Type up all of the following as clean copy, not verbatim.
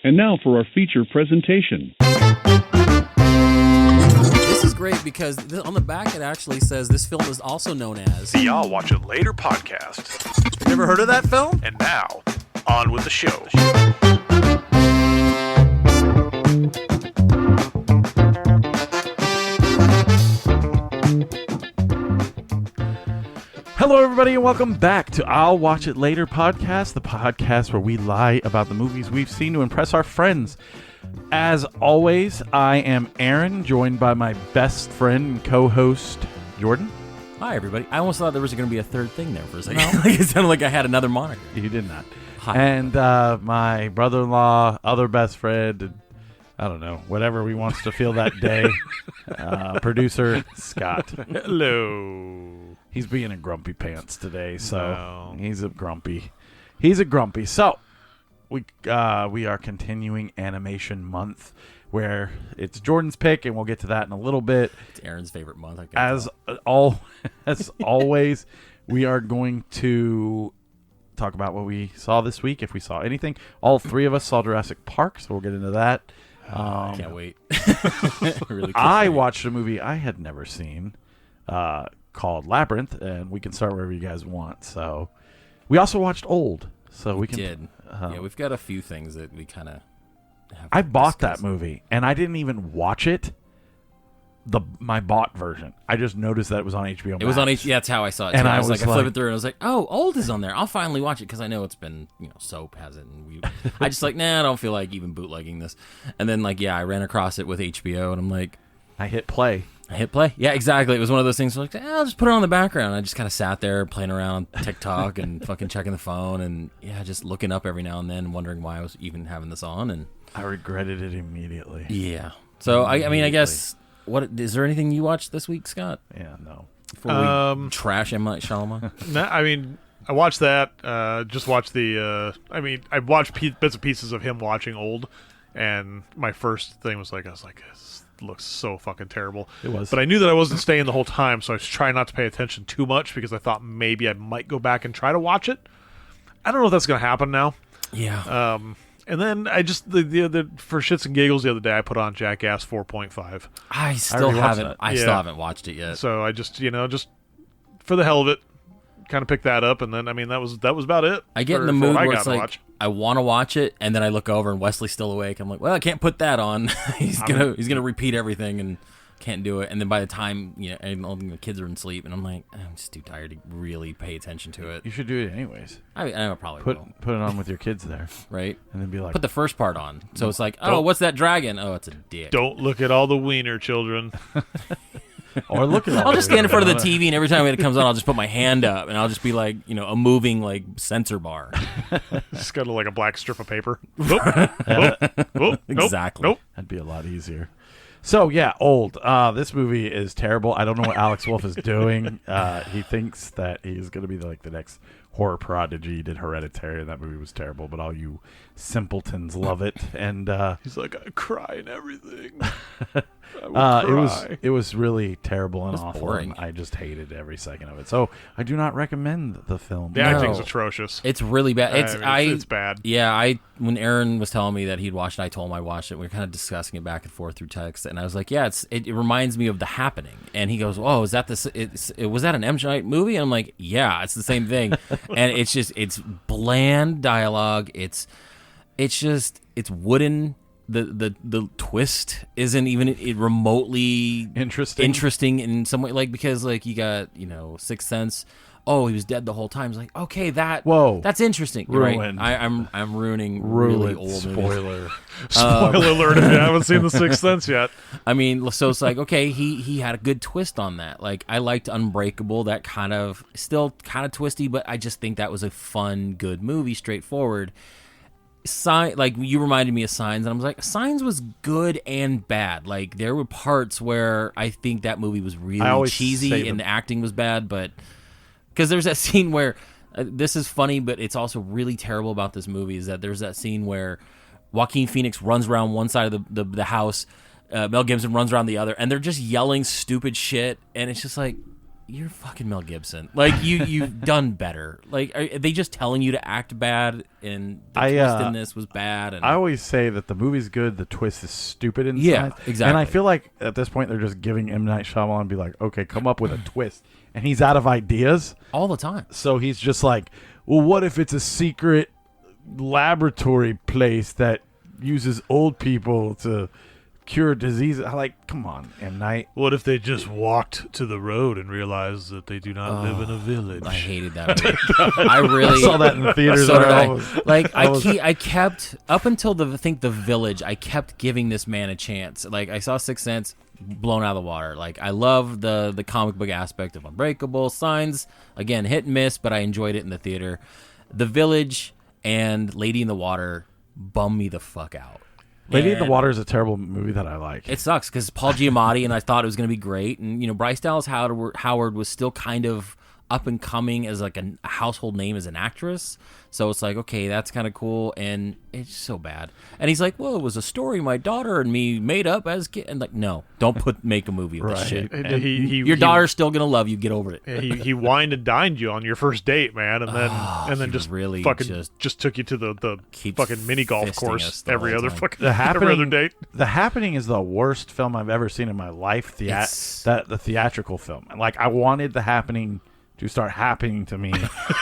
And now for our feature presentation. This is great because on the back it actually says this film is also known as the I'll Watch It Later podcast. You ever heard of that film? And now, on with the show. Hello, everybody, and welcome back to I'll Watch It Later podcast, the podcast where we lie about the movies we've seen to impress our friends. As always, I am Aaron, joined by my best friend and co-host, Jordan. Hi, everybody. I almost thought there was going to be a third thing there for a second. No. Like, it sounded like I had another moniker. You did not. Hi. And my brother-in-law, other best friend, and I don't know, whatever he wants to feel that day, producer, Scott. Hello. He's being a grumpy pants today, so No. he's a grumpy. He's a grumpy. So we are continuing Animation Month, where it's Jordan's pick, and we'll get to that in a little bit. It's Aaron's favorite month. As always, we are going to talk about what we saw this week, if we saw anything. All three of us saw Jurassic Park, so we'll get into that. I can't wait. I watched a movie I had never seen, called Labyrinth, and we can start wherever you guys want. So we also watched Old, so we can. Did. Yeah, we've got a few things that we kind of have. I bought that movie, and I didn't even watch it. My bought version. I just noticed that it was on HBO Max. It was on HBO. Yeah, that's how I saw it. Too. And I was like, I flip it through, and I was like, oh, Old is on there. I'll finally watch it because I know it's been, Soap has it, and I just like, nah, I don't feel like even bootlegging this. And then I ran across it with HBO, and I'm like, I hit play. Yeah, exactly. It was one of those things where I'll just put it on the background. I just kind of sat there playing around on TikTok and fucking checking the phone and just looking up every now and then, wondering why I was even having this on. And I regretted it immediately. Yeah. So I mean, I guess is there anything you watched this week, Scott? Yeah, no. Before we trash M. Night Shyamalan. No, I mean, I watched that. Just watched the. I watched bits and pieces of him watching Old, and my first thing was I was like, this looks so fucking terrible. It was. But I knew that I wasn't staying the whole time, so I was trying not to pay attention too much because I thought maybe I might go back and try to watch it. I don't know if that's going to happen now. Yeah. And then I just the for shits and giggles the other day I put on Jackass 4.5. I still haven't watched it yet. So I just just for the hell of it, kind of picked that up, and then I mean that was about it. I get in the mood where it's like I want to watch it, and then I look over and Wesley's still awake. I'm like, well, I can't put that on. he's gonna repeat everything and can't do it. And then by the time and all the kids are in sleep, and I'm like, I'm just too tired to really pay attention to it. You should do it anyways. I probably will. Put it on with your kids there, right? And then be like, put the first part on. So it's like, oh, what's that dragon? Oh, it's a dick. Don't look at all the wiener children. Or look at. I'll just stand in front of the TV, and every time it comes on, I'll just put my hand up, and I'll just be like, a moving sensor bar. Just got like a black strip of paper. Exactly. Nope. That'd be a lot easier. So yeah, Old. This movie is terrible. I don't know what Alex Wolff is doing. He thinks that he's going to be the next horror prodigy. He did Hereditary, and that movie was terrible. But all you simpletons love it. And he's like, I cry and everything. It was really terrible and awful. Boring. And I just hated every second of it. So I do not recommend the film. The acting's atrocious. It's really bad. It's bad. Yeah, when Aaron was telling me that he'd watched it, I told him I watched it. We were kind of discussing it back and forth through text, and I was like, yeah, it reminds me of The Happening. And he goes, oh, is that was that an M. Night movie? And I'm like, yeah, it's the same thing. And it's bland dialogue. It's wooden. The twist isn't even remotely interesting in some way, because you got Sixth Sense. Oh, he was dead the whole time. It's like, okay, that's interesting. Ruined. Right? I'm ruining really old spoiler. Spoiler alert! If you haven't seen The Sixth Sense yet. I mean, so it's like, okay, he had a good twist on that. I liked Unbreakable. That still kind of twisty, but I just think that was a fun, good movie, straightforward. You reminded me of Signs, and I was like, Signs was good and bad. There were parts where I think that movie was really cheesy and the acting was bad, but because there's that scene where this is funny, but it's also really terrible about this movie is that there's that scene where Joaquin Phoenix runs around one side of the house, Mel Gibson runs around the other, and they're just yelling stupid shit, and it's just like, you're fucking Mel Gibson. Like you've done better. Like are they just telling you to act bad and the twist in this was bad? And I always say that the movie's good, the twist is stupid inside. Yeah, exactly. And I feel like at this point they're just giving M. Night Shyamalan and be like, okay, come up with a twist. And he's out of ideas. all the time. So he's just like, well, what if it's a secret laboratory place that uses old people to cure diseases? Like, come on, M. Night. What if they just walked to the road and realized that they do not live in a village? I hated that movie. I really saw that in the theaters. So did I. Almost. Like I kept up until I think the Village. I kept giving this man a chance. Like I saw Sixth Sense, blown out of the water. Like I love the comic book aspect of Unbreakable. Signs, again, hit and miss, but I enjoyed it in the theater. The Village and Lady in the Water bum me the fuck out. Lady in the And Water is a terrible movie that I like. It sucks because Paul Giamatti, and I thought it was going to be great. And, Bryce Dallas Howard was still kind of up and coming as like a household name as an actress. So it's like, okay, that's kind of cool. And it's so bad. And he's like, well, it was a story my daughter and me made up as kid. And like, no, don't make a movie of this Right. shit. And Your daughter's still going to love you. Get over it. he wined and dined you on your first date, man, and then he just really fucking just took you to the Keeps fucking mini golf fisting us course the every whole other time. fucking The every other Happening. date. The Happening is the worst film I've ever seen in my life. It's- The theatrical film. Like I wanted The Happening to start happening to me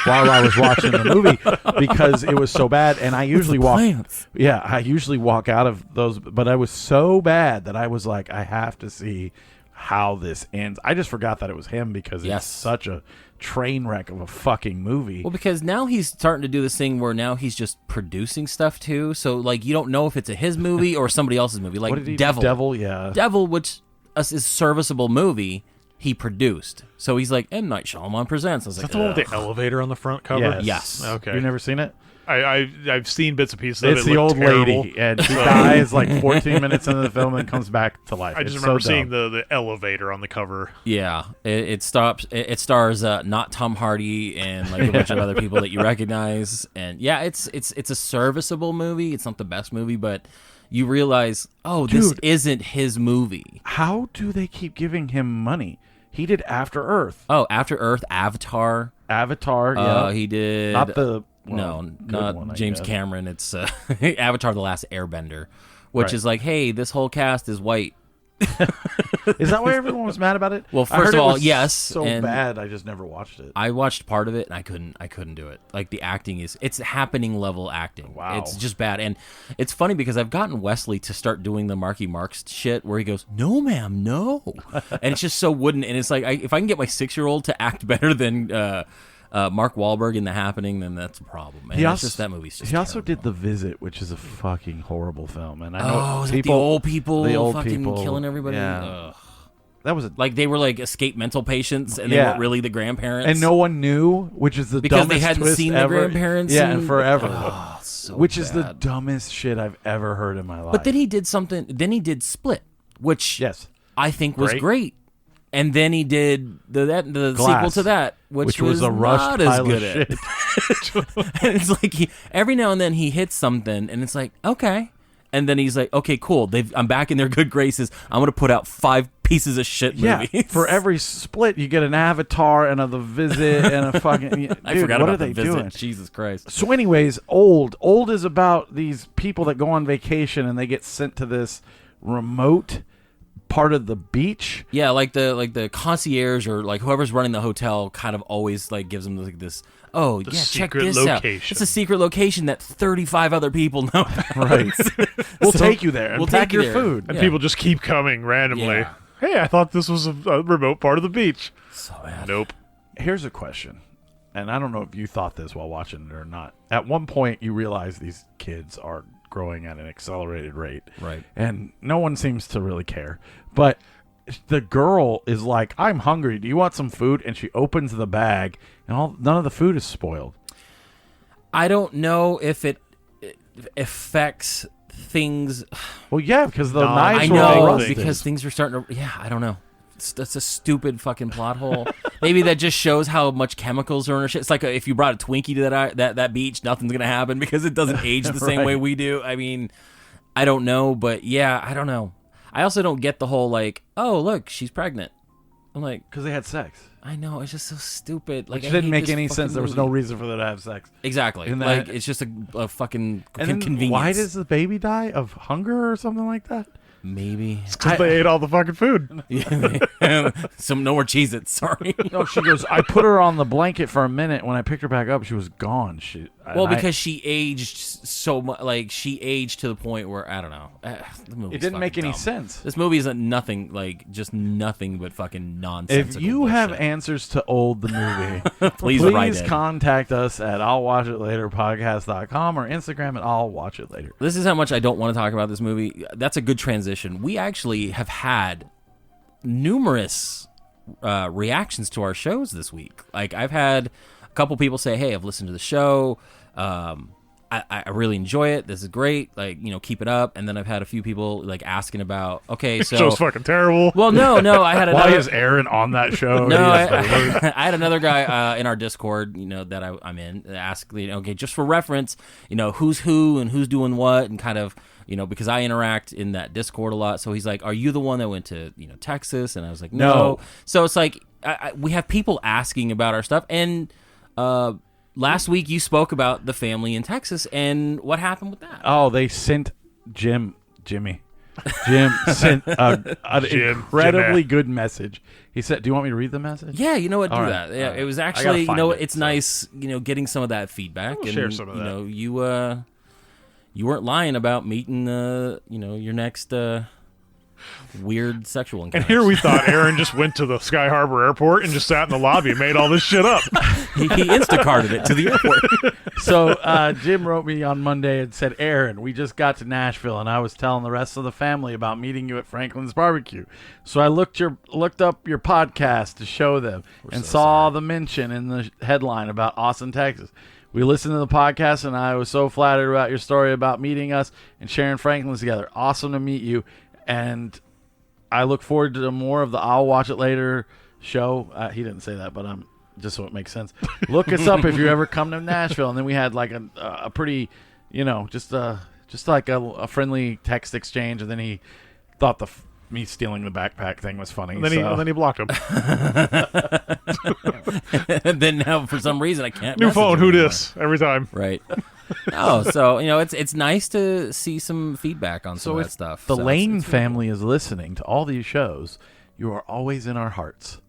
while I was watching the movie because it was so bad. And I usually I usually walk out of those, but I was so bad that I was like, I have to see how this ends. I just forgot that it was him because Yes. it's such a train wreck of a fucking movie. Well, because now he's starting to do this thing where now he's just producing stuff too. So like you don't know if it's his movie or somebody else's movie. Like what did he Devil. do? Devil, yeah. Devil, which is a serviceable movie, he produced. So he's like, M. Night Shyamalan presents. I was Is like, that the one with ugh. the elevator on the front cover? Yes. Okay. You've never seen it? I've seen bits and pieces of It's it. the It old looked terrible. lady, and she dies like 14 minutes into the film and comes back to life. I just It's remember so seeing dumb. the elevator on the cover. Yeah, it stars not Tom Hardy and like a bunch of other people that you recognize, and yeah, it's a serviceable movie. It's not the best movie, but you realize, oh, this Dude. isn't his movie. How do they keep giving him money? He did After Earth, Oh, After Earth, Avatar. Avatar. Yeah, He did not the good not one, James Cameron. It's Avatar: The Last Airbender, which Right. is like, hey, this whole cast is white. Is that why everyone was mad about it? Well, I first heard of it all, was yes, so and- bad. I just never watched it. I watched part of it and I couldn't do it. Like the acting it's happening level acting. Wow. It's just bad. And it's funny because I've gotten Wesley to start doing the Marky Marks shit where he goes, "No, ma'am, no," and it's just so wooden. And it's like if I can get my 6-year-old to act better than Mark Wahlberg in The Happening, then that's a problem. And it's just that movie's just. He also terrible. did The Visit, which is a fucking horrible film. And I know Oh, is it the old people fucking killing everybody? Yeah. Ugh. That was a Like they were like escaped mental patients, and they Yeah. weren't really the grandparents. and no one knew, which is the because dumbest they hadn't twist seen ever. the grandparents. Yeah, and and forever. Oh, so which is the bad. dumbest shit I've ever heard in my life. But then he did something. Then he did Split, which yes, I think was Great. great. And then he did the Glass, sequel to that, which was a rushed not as pile good of at. shit. And it's like every now and then he hits something, and it's like okay. And then he's like, okay, cool. I'm back in their good graces. I'm gonna put out 5 pieces of shit Yeah, movies. for every split, you get an Avatar and The Visit and a fucking. Dude, I forgot what about are they the visit. doing? Jesus Christ. So, anyways, Old is about these people that go on vacation and they get sent to this remote part of the beach. Yeah, like the concierge or like whoever's running the hotel kind of always like gives them like this. Oh yeah, check secret this out. location. It's a secret location that 35 other people know about. Right. We'll So- take you there and we'll pack take you your there. food. And Yeah. people just keep coming randomly. Yeah. Hey, I thought this was a remote part of the beach. So bad. Nope. Here's a question, and I don't know if you thought this while watching it or not. At one point, you realize these kids are growing at an accelerated rate. Right. And no one seems to really care. But the girl is like, I'm hungry. Do you want some food? And she opens the bag, and none of the food is spoiled. I don't know if it affects things. Well, yeah, because the No, knives I were all know rusted. because things were starting to. Yeah, I don't know. That's a stupid fucking plot hole. Maybe that just shows how much chemicals are in our shit. It's like if you brought a Twinkie to that beach, nothing's gonna happen because it doesn't age the same Right. way we do. I mean, I don't know, but yeah, I don't know. I also don't get the whole like, oh look, she's pregnant. I'm like, Because they had sex. I know, it's just so stupid. Like, Which I didn't hate make this any fucking sense. There was no movie. reason for them to have sex. Exactly. And Like, that- it's just a fucking And then convenience. why does the baby die of hunger or something like that? Maybe. Because they ate all the fucking food. Some no more Cheez-Its, sorry. No, she goes, I put her on the blanket for a minute. When I picked her back up, she was gone. Well, because she aged so much, like she aged to the point where I don't know. The movie's it didn't make fucking any dumb. sense. This movie isn't nothing, like just nothing but fucking nonsense. If you have answers to Old the movie, please write in. contact us at I'llWatchItLaterPodcast.com or Instagram at I'llWatchItLater. This is how much I don't want to talk about this movie. That's a good transition. We actually have had numerous reactions to our shows this week. Like, I've had a couple people say, "Hey, I've listened to the show. I really enjoy it. This is great. Like, keep it up." And then I've had a few people like asking about, okay, so Show's fucking terrible. well, no, I had Why another. is Aaron on that show? No, He is the worst. I had another guy in our Discord, that I'm in, ask, okay, just for reference, who's who and who's doing what, and kind of, because I interact in that Discord a lot. So he's like, "Are you the one that went to, Texas?" And I was like, "No." So it's like we have people asking about our stuff, and last week you spoke about the family in Texas, and what happened with that? Oh, they sent Jim sent an incredibly good message. He said, "Do you want me to read the message?" Yeah, you know what? Do All right, that. Yeah, all right. it was I gotta actually, find it, it's so. nice, getting some of that feedback. We'll and share some of that. You weren't lying about meeting, your next weird sexual encounter. And here we thought Aaron just went to the Sky Harbor Airport and just sat in the lobby and made all this shit up. he Instacarted it to the airport. So Jim wrote me on Monday and said, "Aaron, we just got to Nashville, and I was telling the rest of the family about meeting you at Franklin's Barbecue. So I looked up your podcast to show them, and saw the mention in the headline about Austin, Texas. We listened to the podcast, and I was so flattered about your story about meeting us and sharing Franklin's together. Awesome to meet you, and I look forward to more of the I'll Watch It Later show." He didn't say that, but I'm just so it makes sense. Look us up if you ever come to Nashville. And then we had like a pretty, just like a friendly text exchange. And then he thought me stealing the backpack thing was funny. And then he blocked him. And then now, for some reason, I can't. New message phone, him who anymore. dis? Every time. Right. Oh, so it's nice to see some feedback on some So of if that stuff. the So Lane it's really family is listening to all these shows, you are always in our hearts. cool.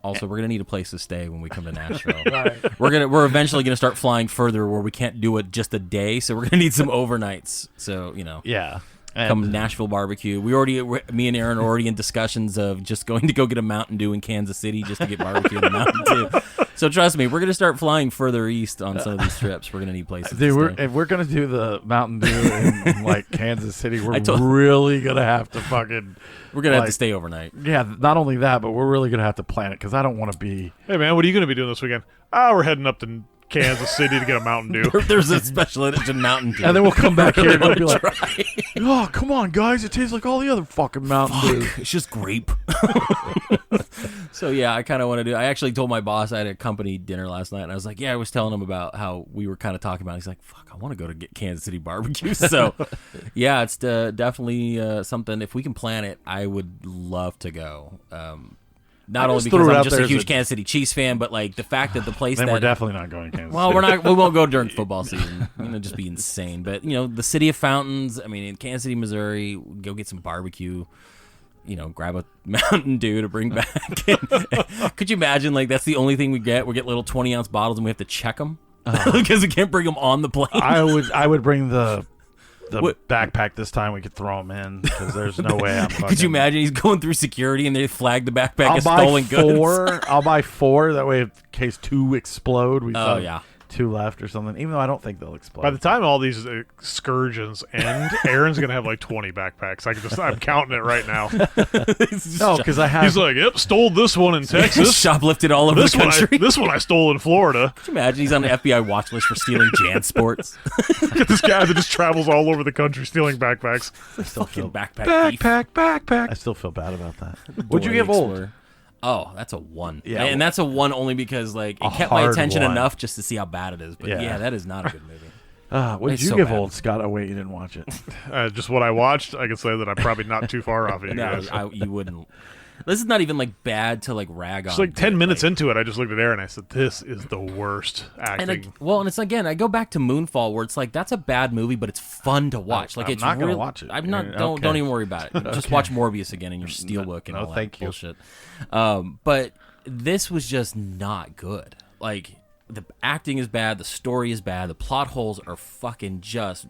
Also, we're gonna need a place to stay when we come to Nashville. Right. We're eventually gonna start flying further where we can't do it just a day. So we're gonna need some overnights. So Yeah. come Nashville barbecue. Me and Aaron are already in discussions of just going to go get a Mountain Dew in Kansas City just to get barbecue in the Mountain Dew. So trust me, we're going to start flying further east on some of these trips. We're going to need places Dude, to stay. if we're gonna do the Mountain Dew in like Kansas City, we're I told- really gonna have to fucking. We're going to have to like- stay overnight. Yeah, not only that, but we're really gonna have to plan it because I don't want to be. Hey, man, what are you going to be doing this weekend? We're heading up to Kansas City to get a Mountain Dew. There's a special edition Mountain Dew. And then we'll come back here and we'll be like, Try. "Oh, come on, guys! It tastes like all the other fucking Mountain Dew." It's just grape. So yeah, I kind of want to do. I actually told my boss I had a company dinner last night, and I was like, "Yeah," I was telling him about how we were kind of talking about it. He's like, "Fuck, I want to go to get Kansas City barbecue." So yeah, it's definitely something. If we can plan it, I would love to go. Not only just threw because it I'm out just there a as huge a- Kansas City Chiefs fan, but like the fact that the place Then that we're definitely not going to Kansas. well, City. we won't go during football season. Just be insane. But the city of fountains. I mean, in Kansas City, Missouri, go get some barbecue. Grab a Mountain Dew to bring back. Could you imagine? Like that's the only thing we get. We get little 20-ounce bottles, and we have to check them because we can't bring them on the plane. I would bring the What- backpack this time. We could throw them in because there's no way I'm. Could you imagine? He's going through security, and they flag the backpack I'll as buy stolen goods. four. I'll buy four. That way, in case two explode, we Oh, have yeah. two left or something. Even though I don't think they'll explode. By the time all these excursions end, Aaron's going to have like 20 backpacks. I'm counting it right now. no, because I have. He's like, yep, stole this one in Texas. Shoplifted all over This the one, country. this one I stole in Florida. Could you imagine? He's on the FBI watch list for stealing JanSports. Get this guy that just travels all over the country stealing backpacks. Fucking backpack thief. backpack. I still feel bad about that. Would you Dora give old? Explorer. Oh, that's a 1. Yeah. And that's a 1 only because like it A kept my hard attention 1. enough just to see how bad it is. But Yeah. yeah, that is not a good movie. What did It's you so give bad. old, Scott? Oh wait, you didn't watch it. Just what I watched, I can say that I'm probably not too far off of you No, guys. you wouldn't. This is not even like bad to like rag on. Just like 10 but, minutes into it, I just looked at Aaron and I said, "This is the worst acting." and it's again, I go back to Moonfall, where it's like that's a bad movie, but it's fun to watch. Like I'm it's not gonna really, watch it. I'm not. Don't even worry about it. Just watch Morbius again in your Steelbook and all that bullshit. But this was just not good. Like the acting is bad, the story is bad, the plot holes are fucking just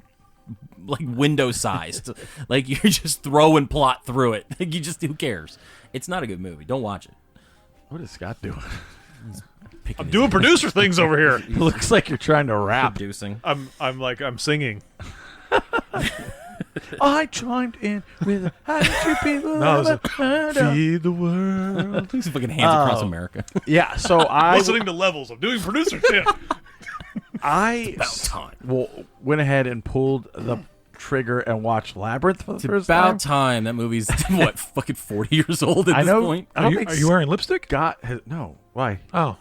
like window sized. Like you're just throwing plot through it. Like you just who cares? It's not a good movie. Don't watch it. What is Scott doing? I'm doing producer things over here. It looks like you're trying to rap. Producing. I'm singing. I chimed in with 100 people. No, feed the world. Some fucking hands across America. Yeah, so I Listening to levels. I'm doing producer shit. About time. Went ahead and pulled the trigger and watched Labyrinth for the first About time. time. That movie's what, fucking 40 years old at I this know. point. I don't think Are you wearing lipstick? Scott has, no. Why? Oh,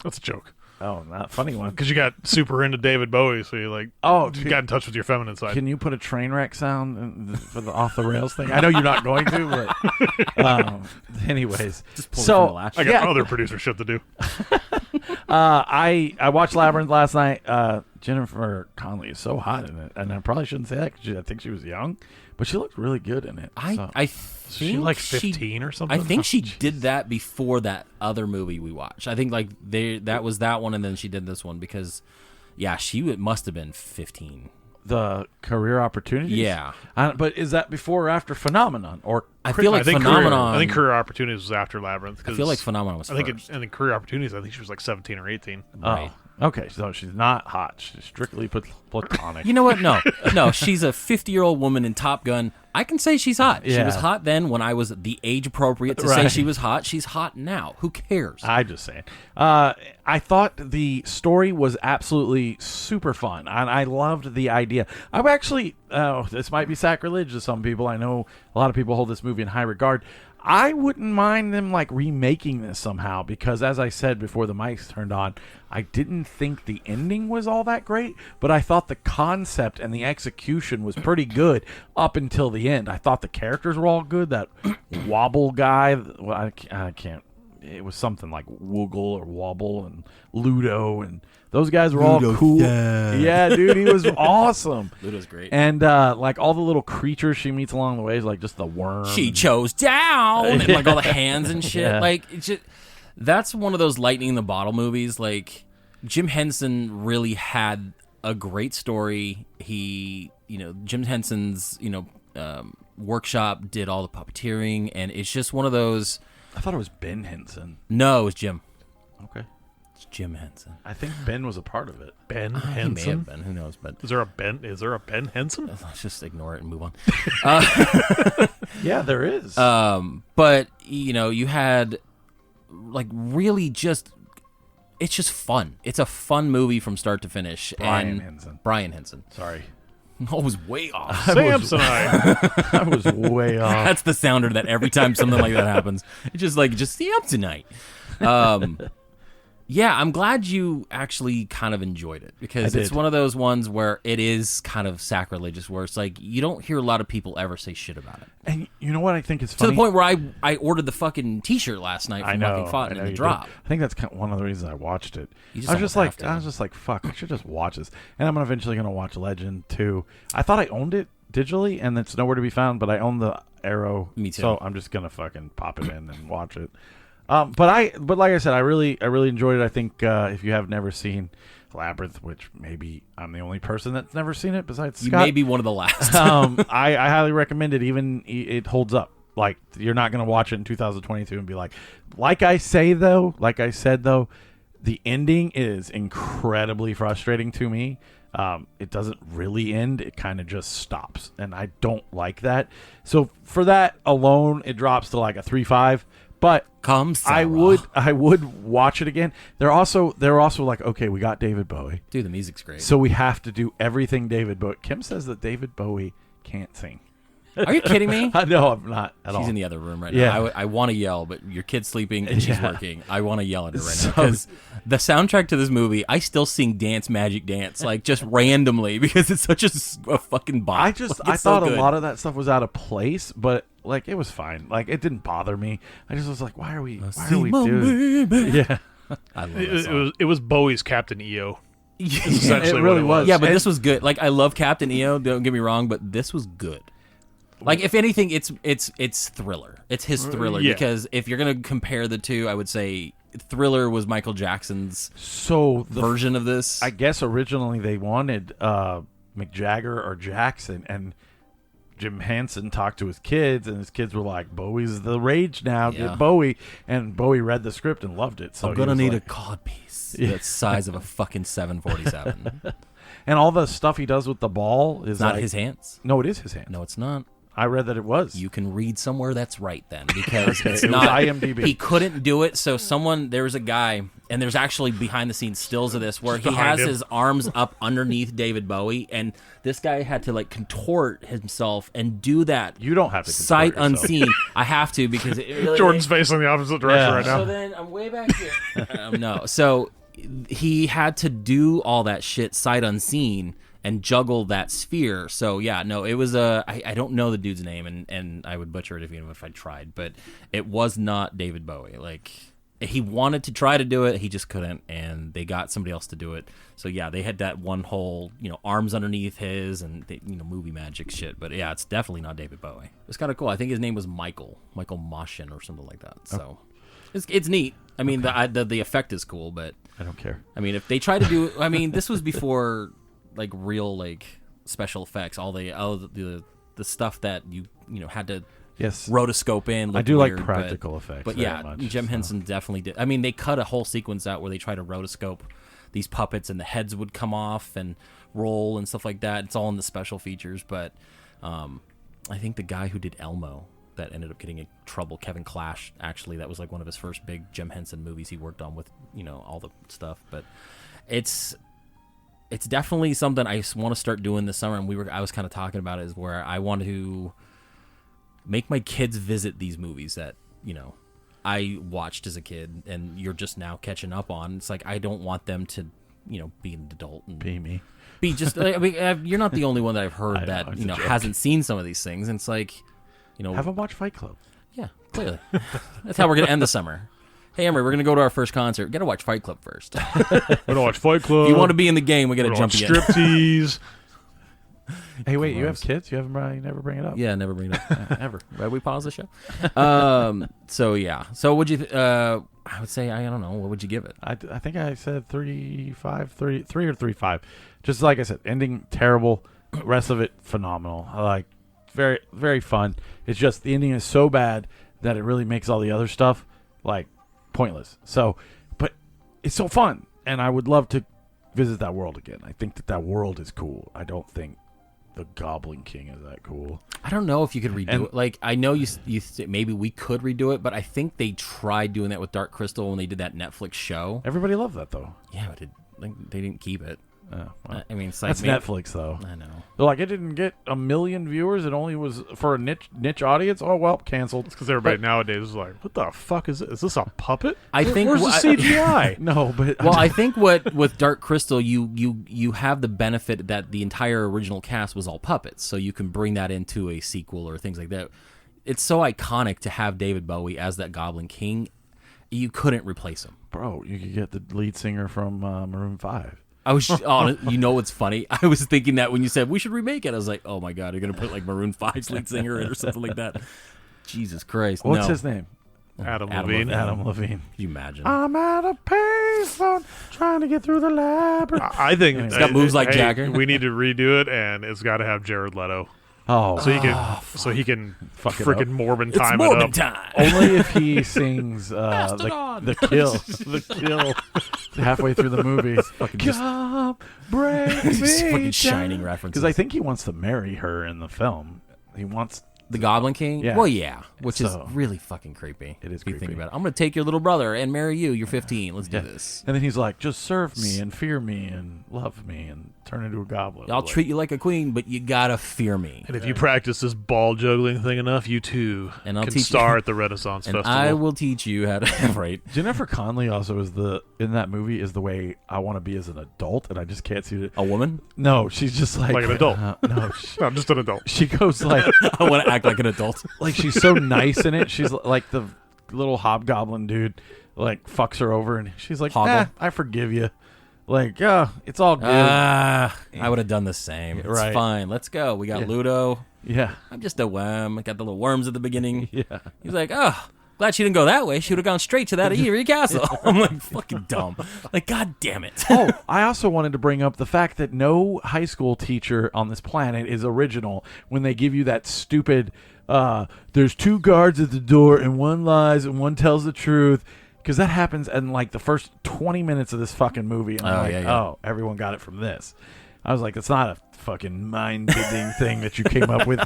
that's a joke. Oh, not a funny one. Because you got super into David Bowie, so you you got in touch with your feminine side. Can you put a train wreck sound for the off the rails thing? I know you're not going to, but anyways. Just pull it from the latch. I got other producer shit to do. I watched Labyrinth last night. Jennifer Connelly is so hot in it, and I probably shouldn't say that because I think she was young, but she looked really good in it. I think she like 15 or something? I think she did that before that other movie we watched. I think like that was that one, and then she did this one because, yeah, must have been 15. The Career Opportunities? Yeah. But is that before or after Phenomenon? Or I feel like I think Phenomenon. I think Career Opportunities was after Labyrinth. I feel like Phenomenon was first. And then Career Opportunities, I think she was like 17 or 18. Right. Okay, so she's not hot. She's strictly platonic. You know what? No, she's a 50-year-old woman in Top Gun. I can say she's hot. She Yeah. was hot then when I was the age appropriate to say she was hot. She's hot now. Who cares? I just saying. I thought the story was absolutely super fun, and I loved the idea. I'm actually, this might be sacrilege to some people. I know a lot of people hold this movie in high regard. I wouldn't mind them like remaking this somehow because, as I said before the mics turned on, I didn't think the ending was all that great, but I thought the concept and the execution was pretty good up until the end. I thought the characters were all good. That Wobble guy, well, I can't. It was something like Woogle or Wobble and Ludo, and those guys were all cool. Yeah, dude, he was awesome. Ludo's great. And like all the little creatures she meets along the way, like just the worm. She chose down, and like all the hands and shit. Yeah. Like it's just, that's one of those lightning in the bottle movies. Like Jim Henson really had a great story. Jim Henson's workshop did all the puppeteering, and it's just one of those. I thought it was Ben Henson. No, it was Jim. Okay. It's Jim Henson. I think Ben was a part of it. Ben He may Henson. have been. Who knows? But Is there a Ben Henson? let's just ignore it and move on. Yeah, there is. But you had like really just. It's just fun. It's a fun movie from start to finish. Brian Brian Henson. Sorry. I was way off. Samsonite. I was way off. That's the sounder that every time something like that happens, it's just stay up tonight. Yeah, I'm glad you actually kind of enjoyed it because it's one of those ones where it is kind of sacrilegious, where it's like you don't hear a lot of people ever say shit about it. And you know what I think is To funny? the point where I ordered the fucking T-shirt last night from fucking Fountain in the drop. I think that's one of the reasons I watched it. You just I was almost just like, fuck, I should just watch this. And I'm eventually going to watch Legend too. I thought I owned it digitally, and it's nowhere to be found. But I own the Arrow, Me too. So I'm just gonna fucking pop it in and watch it. But like I said, I really enjoyed it. I think if you have never seen Labyrinth, which maybe I'm the only person that's never seen it besides You Scott, may be one of the last. I highly recommend it. Even it holds up. Like you're not gonna watch it in 2022 and be like I said though, the ending is incredibly frustrating to me. It doesn't really end. It kind of just stops, and I don't like that. So for that alone, it drops to like a 3.5. But I would watch it again. They're also like, okay, we got David Bowie. Dude, the music's great. So we have to do everything David Bowie. Kim says that David Bowie can't sing. Are you kidding me? No, I'm not at all. She's in the other room right Yeah. now. I want to yell, but your kid's sleeping and she's working. I want to yell at her right now So- because the soundtrack to this movie, I still sing Dance Magic Dance like just randomly because it's such a fucking bop. I thought a lot of that stuff was out of place, but like it was fine. Like it didn't bother me. I just was like, why are we see my doing? baby. Yeah, I love that song. It was Bowie's Captain EO. Yeah, Essentially it really what was. yeah, but this was good. Like I love Captain EO. Don't get me wrong, but this was good. Like if anything, it's Thriller. It's his Thriller Yeah. because if you're gonna compare the two, I would say Thriller was Michael Jackson's so version of this. I guess originally they wanted McJagger or Jackson, and Jim Henson talked to his kids, and his kids were like, "Bowie's the rage now, Yeah. get Bowie." And Bowie read the script and loved it. So I'm he gonna was need like, a codpiece that's size of a fucking 747. and all the stuff he does with the ball is It's not like, his hands. No, it is his hand. No, it's not. I read that it was. You can read somewhere that's right then because it's it was not IMDb. He couldn't do it, so there was a guy, and there's actually behind the scenes stills of this where he behind has him. his arms up underneath David Bowie, and this guy had to like contort himself and do that. You don't have to contort sight yourself. unseen. I have to because it really, Jordan's facing the opposite direction Yeah. right now. So then I'm way back here. No, so he had to do all that shit sight unseen and juggle that sphere. So yeah, no, it was I don't know the dude's name, and I would butcher it even if I tried, but it was not David Bowie. Like he wanted to try to do it, he just couldn't, and they got somebody else to do it. So yeah, they had that one whole arms underneath his and movie magic shit. But yeah, it's definitely not David Bowie. It's kind of cool. I think his name was Michael Moshin or something like that. So it's neat. I mean, the effect is cool, but I don't care. I mean, if they try to do, I mean, this was before like real like special effects, all the stuff that you had to Yes, rotoscope in. I do weird, like practical effects. but very yeah, much, Jim so. Henson definitely did. I mean, they cut a whole sequence out where they try to rotoscope these puppets and the heads would come off and roll and stuff like that. It's all in the special features, but I think the guy who did Elmo that ended up getting in trouble, Kevin Clash, actually, that was like one of his first big Jim Henson movies he worked on with all the stuff. But it's definitely something I want to start doing this summer, and I was kind of talking about it, is where I want to make my kids visit these movies that I watched as a kid and you're just now catching up on. It's like I don't want them to be an adult and Be me. be just I mean, you're not the only one that I've heard I know, that it's a joke. hasn't seen some of these things, and it's like Have them watch Fight Club. yeah, clearly that's how we're gonna end the summer. Hey, Emery, we're gonna go to our first concert. We gotta watch Fight Club first. We're gonna watch Fight Club. If you want to be in the game, we gotta we're jump gonna you watch in. striptease. Hey, wait, you have Gross. kids? You haven't you never bring it up. Yeah, never bring it up ever. Right, we pause the show. So yeah. So would you? I would say I don't know. What would you give it? I think I said 3 or 3.5. Just like I said, ending terrible. Rest of it phenomenal. Like very very fun. It's just the ending is so bad that it really makes all the other stuff like pointless. So, but it's so fun, and I would love to visit that world again. I think that world is cool. I don't think the Goblin King is that cool. I don't know if you could redo And- it. Like I know you maybe we could redo it, but I think they tried doing that with Dark Crystal when they did that Netflix show. Everybody loved that though. Yeah, but they didn't keep it. Oh, well. I mean, it's like That's maybe- Netflix though. I know. They're like, it didn't get 1 million viewers. It only was for a niche audience. Oh well, canceled. Because everybody nowadays is like, what the fuck is this? Is this a puppet? I think Where's the CGI? No, but Well, I think with Dark Crystal, you have the benefit that the entire original cast was all puppets, so you can bring that into a sequel or things like that. It's so iconic to have David Bowie as that Goblin King. You couldn't replace him. bro, you could get the lead singer from Maroon 5. I was, what's funny? I was thinking that when you said we should remake it, I was like, oh my god, you're gonna put like Maroon 5's lead singer in or something like that. Jesus Christ! What's no. his name? Adam Adam Levine. Levine. Adam Levine. Can you imagine? I'm at a payphone trying to get through the labyrinth. I think He's got moves like hey, Jagger. We need to redo it, and it's got to have Jared Leto, Oh, so he can Fuck it freaking up. Morbin it's time it Mormon up. time. only if he sings Mastodon. the kill halfway through the movie. Come break me Just fucking Shining references. Because I think he wants to marry her in the film. He wants The Goblin King? Yeah. Well, yeah. Which So- is really fucking creepy. It is if you think creepy. about it. I'm going to take your little brother and marry you. You're 15. Let's Yeah. do this. And then he's like, just serve me and fear me and love me and turn into a goblin. I'll Like, treat you like a queen, but you got to fear me. And if you practice this ball juggling thing enough, you too And I'll can teach star you- at the Renaissance And Festival. I will teach you how to... right. Jennifer Connelly also is in that movie is the way I want to be as an adult, and I just can't see it. A woman? No, she's just like Like an adult. no, I'm just an adult. she goes like I want to act act like an adult. Like, she's so nice in it. She's like the little hobgoblin dude, like, fucks her over, and she's like, I forgive you. Like, it's all good. I would have done the same. It's Right. fine. Let's go. We got Ludo. Yeah. I'm just a worm. I got the little worms at the beginning. Yeah. He's like, glad she didn't go that way. She would have gone straight to that Eerie Castle. I'm like, fucking dumb. Like, God damn it. I also wanted to bring up the fact that no high school teacher on this planet is original when they give you that stupid, there's 2 guards at the door and one lies and one tells the truth. Because that happens in, like, the first 20 minutes of this fucking movie. And I'm like, everyone got it from this. I was like, it's not a fucking mind-bending thing that you came up with,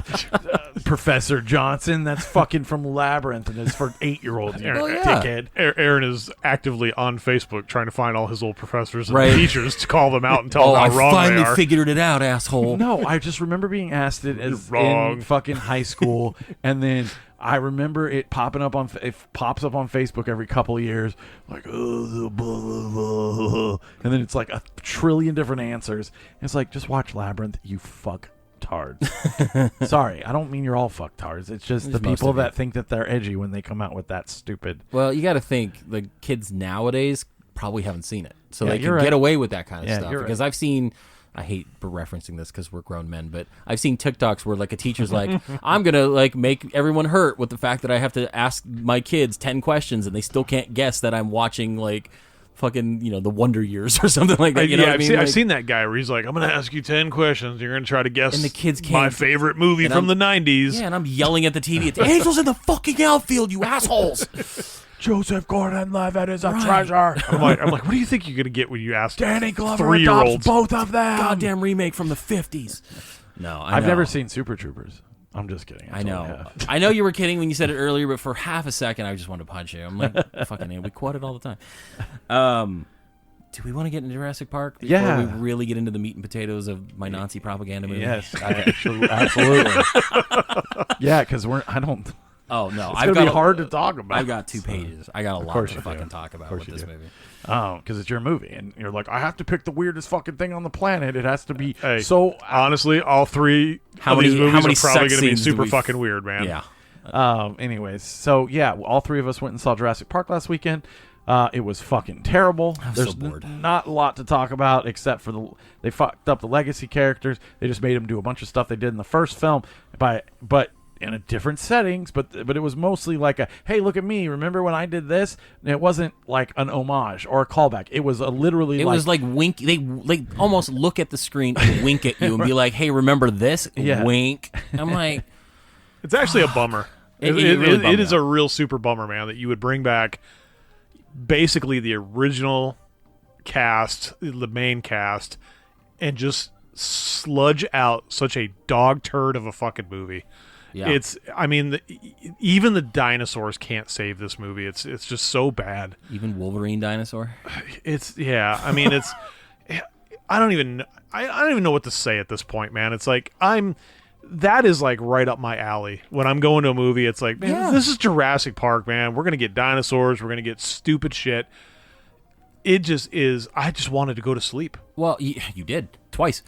Professor Johnson. That's fucking from Labyrinth, and it's for 8-year-olds, you dickhead. Aaron is actively on Facebook trying to find all his old professors and Right. teachers to call them out and tell them how wrong I they finally are. figured it out, asshole. No, I just remember being asked it as wrong. in fucking high school, and then I remember it popping up on it pops up on Facebook every couple of years, like blah, blah, blah. And then it's like a trillion different answers. And it's like, just watch Labyrinth, you fuck tards. Sorry, I don't mean you're all fuck tards. It's just the people that think that they're edgy when they come out with that stupid. Well, you got to think the kids nowadays probably haven't seen it, so they can you're get right. away with that kind of Yeah, stuff. you're Because right. I've seen. I hate referencing this because we're grown men, but I've seen TikToks where like a teacher's like, I'm going to like make everyone hurt with the fact that I have to ask my kids 10 questions and they still can't guess that I'm watching like fucking, the Wonder Years or something like that. You know what I mean? I've seen that guy where he's like, I'm going to ask you 10 questions. You're going to try to guess And the kids can't. my favorite movie from the 90s. Yeah, and I'm yelling at the TV. The Angels in the fucking outfield, you assholes. Joseph Gordon-Levitt is a treasure. I'm like, what do you think you're going to get when you ask Danny Glover 3-year-olds? adopts both of them. Goddamn remake from the 50s. No, I know. I've never seen Super Troopers. I'm just kidding. I know. I know you were kidding when you said it earlier, but for half a second, I just wanted to punch you. I'm like, fucking, we quote it all the time. Do we want to get into Jurassic Park before we really get into the meat and potatoes of my Nazi propaganda movie? Yes, absolutely. Yeah, because I don't. Oh no, It's gonna be hard to talk about. I've got 2 pages. I got a lot to fucking talk about with this movie. Oh, because it's your movie, and you're like, I have to pick the weirdest fucking thing on the planet. It has to be Hey, so. honestly, all 3 of these movies are probably going to be super fucking weird, man. Yeah. Anyways, so yeah, all 3 of us went and saw Jurassic Park last weekend. It was fucking terrible. I was There's so bored. Not a lot to talk about except for they fucked up the legacy characters. They just made them do a bunch of stuff they did in the first film, but in a different settings. But it was mostly like a, hey, look at me. Remember when I did this? And it wasn't like an homage or a callback. It was literally. It was like wink. They like almost look at the screen and wink at you and be like, "Hey, remember this?" Yeah. Wink. I'm like, It's actually a bummer. It really bummed it is me a real super bummer, man, that you would bring back basically the original cast, the main cast, and just sludge out such a dog turd of a fucking movie. yeah. Even the dinosaurs can't save this movie. It's just so bad. Even Wolverine dinosaur. It's I don't even know what to say at this point, man. It's like that is like right up my alley. When I'm going to a movie, it's like, man, this is Jurassic Park, man. We're gonna get dinosaurs. We're gonna get stupid shit. It just is. I just wanted to go to sleep. Well, you did twice.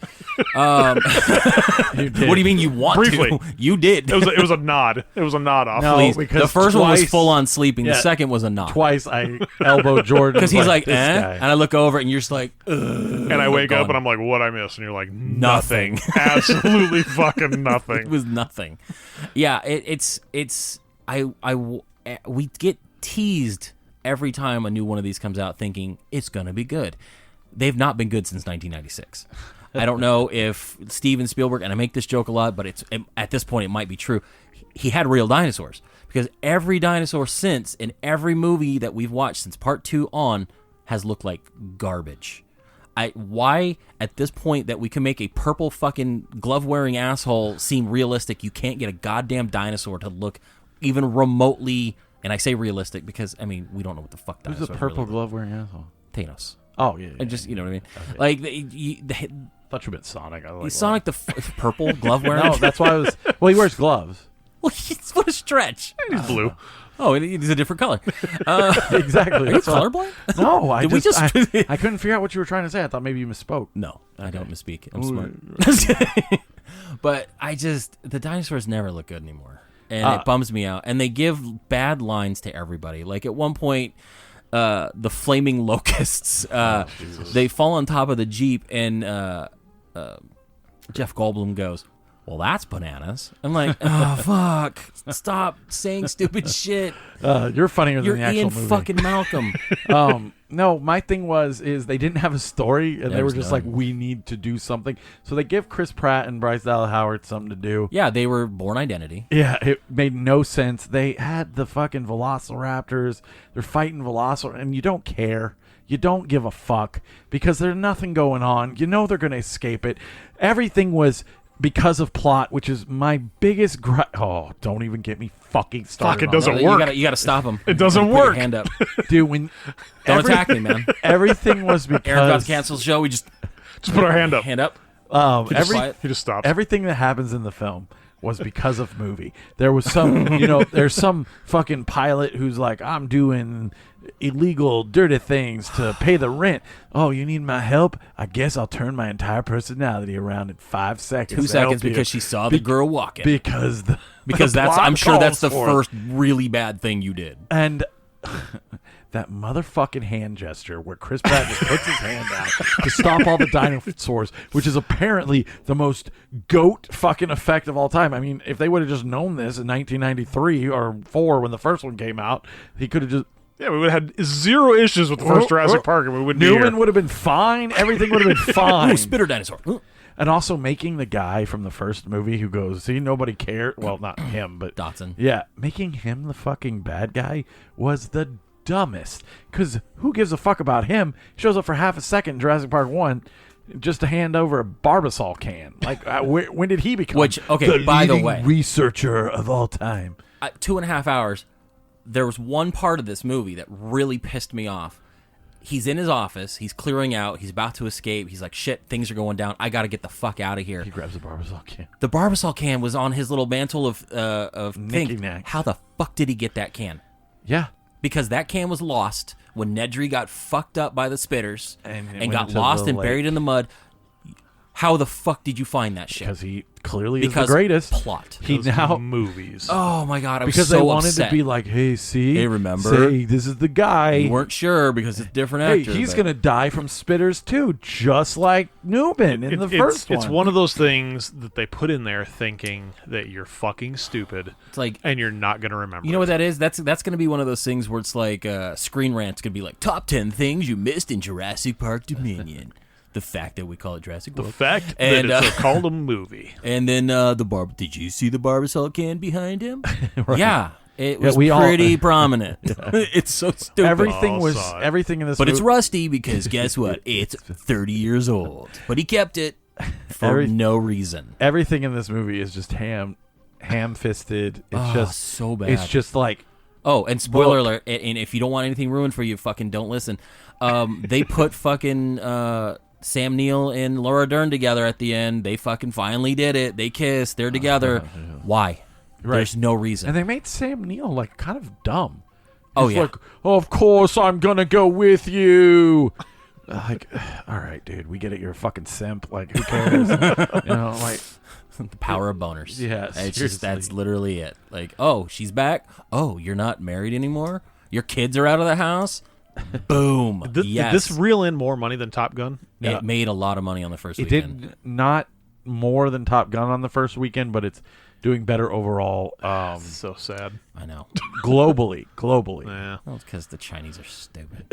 You did. What do you mean you want Briefly. to? You did. It was a nod. It was a nod off. No, Please. because The first one was twice- full on sleeping. Yeah. The second was a knock. Twice I elbowed Jordan Because he's like, this eh? guy. And I look over and you're just like, ugh. And I wake up gone. and I'm like, what I miss? And you're like, Nothing. Absolutely fucking It nothing. was nothing. Yeah, we get teased every time a new one of these comes out thinking it's going to be good. They've not been good since 1996. I don't know if Steven Spielberg, and I make this joke a lot, but at this point it might be true, he had real dinosaurs. Because every dinosaur since, in every movie that we've watched since part 2 on, has looked like garbage. Why, at this point, that we can make a purple fucking glove-wearing asshole seem realistic, you can't get a goddamn dinosaur to look even remotely, and I say realistic because, I mean, we don't know what the fuck Who's dinosaurs the purple really glove wearing asshole? Thanos. Oh yeah. And just, you know what I mean? Okay. Like, thought you meant Sonic. I was like, Sonic the purple glove-wearing? No, that's why I was. Well, he wears gloves. Well, it's what a stretch. He's blue. Oh, he's a different color. Exactly. Are you That's why- colorblind? No, I Did we just, just- I couldn't figure out what you were trying to say. I thought maybe you misspoke. No, I don't misspeak. I'm smart. But the dinosaurs never look good anymore. And it bums me out. And they give bad lines to everybody. Like at one point, the flaming locusts, they fall on top of the Jeep, and Jeff Goldblum goes, well, that's bananas. I'm like, oh, fuck. Stop saying stupid shit. You're funnier You're than the actual Ian movie. fucking Malcolm. No, my thing is they didn't have a story, and they were just none. like, we need to do something. So they give Chris Pratt and Bryce Dallas Howard something to do. Yeah, they were Born Identity. Yeah, it made no sense. They had the fucking Velociraptors. They're fighting Velociraptors, and you don't care. You don't give a fuck because there's nothing going on. You know they're going to escape it. Everything was because of plot, which is my biggest Oh, don't even get me fucking started. Fuck, it doesn't No, work. You gotta stop him. It doesn't Put work. Your hand up. Dude, when Don't attack me, man. everything was because Aaron got to cancel the show. We just Just put our hand up. hand up. Quiet. He just stopped. everything that happens in the film was because of movie. There was some, there's some fucking pilot who's like, I'm doing illegal, dirty things to pay the rent. Oh, you need my help? I guess I'll turn my entire personality around in 5 seconds. 2 to help seconds you." because she saw the girl walking. Because Because the that's plot I'm sure that's the calls for it. first really bad thing you did. And that motherfucking hand gesture where Chris Pratt just puts his hand out to stop all the dinosaurs, which is apparently the most goat fucking effect of all time. I mean, if they would have just known this in 1993 or 4 when the first one came out, he could have just... Yeah, we would have had zero issues with the first Jurassic Park, and we wouldn't be Newman here. would have been fine. Everything would have been fine. Ooh, spitter dinosaur. Ooh. And also making the guy from the first movie who goes, see, nobody cared. Well, not him, but... Dotson. Yeah, making him the fucking bad guy was the dumbest. Because who gives a fuck about him? He shows up for half a second in Jurassic Park 1 just to hand over a Barbasol can. Like, when did he become by the way, researcher of all time? 2.5 hours. There was one part of this movie that really pissed me off. He's in his office. He's clearing out. He's about to escape. He's like, shit, things are going down. I got to get the fuck out of here. He grabs a Barbasol can. The Barbasol can was on his little mantle of pink. Knicky-knack. How the fuck did he get that can? Yeah. Because that can was lost when Nedry got fucked up by the spitters And it and went got into lost the and buried lake. in the mud. How the fuck did you find that shit? Because he clearly Because is the greatest. plot. He Those now... movies. Oh my god, I was Because so they wanted upset. to be like, hey, see? Hey, remember? Say, this is the guy. You weren't sure because it's a different Hey, actor. he's but- going to die from spitters too, just like Newman in the first one. It's one of those things that they put in there thinking that you're fucking stupid, It's like, and you're not going to remember. you know what that is? That's going to be one of those things where it's like Screen Rant's going to be like, top 10 things you missed in Jurassic Park Dominion. The fact that we call it Jurassic The World. fact And, that it's called a movie. And then did you see the Barbasol can behind him? Right. Yeah, it was we all- pretty prominent. It's so stupid. everything all was saw it. everything in this But it's movie. rusty because guess what? It's 30 years old. But he kept it for no reason. Everything in this movie is just ham-fisted. It's Oh, just so bad. It's just like Oh, and spoiler alert, and if you don't want anything ruined for you, fucking don't listen. They put fucking Sam Neill and Laura Dern together at the end. They fucking finally did it. They kissed. They're together. Why? Right. There's no reason. and they made Sam Neill like kind of dumb. Oh, He's yeah. like, of course I'm gonna go with you. Like, all right, dude, we get it. You're a fucking simp. Like, who cares? Like, The power of boners. Yeah, It's just, seriously. that's literally it. Like, oh, she's back. Oh, you're not married anymore. Your kids are out of the house. Boom. Did Yes. this reel in more money than Top Gun? It made a lot of money on the first it weekend. did not more than Top Gun on the first weekend, but it's doing better overall. So sad. I know. Globally. Yeah. Well, it's because the Chinese are stupid.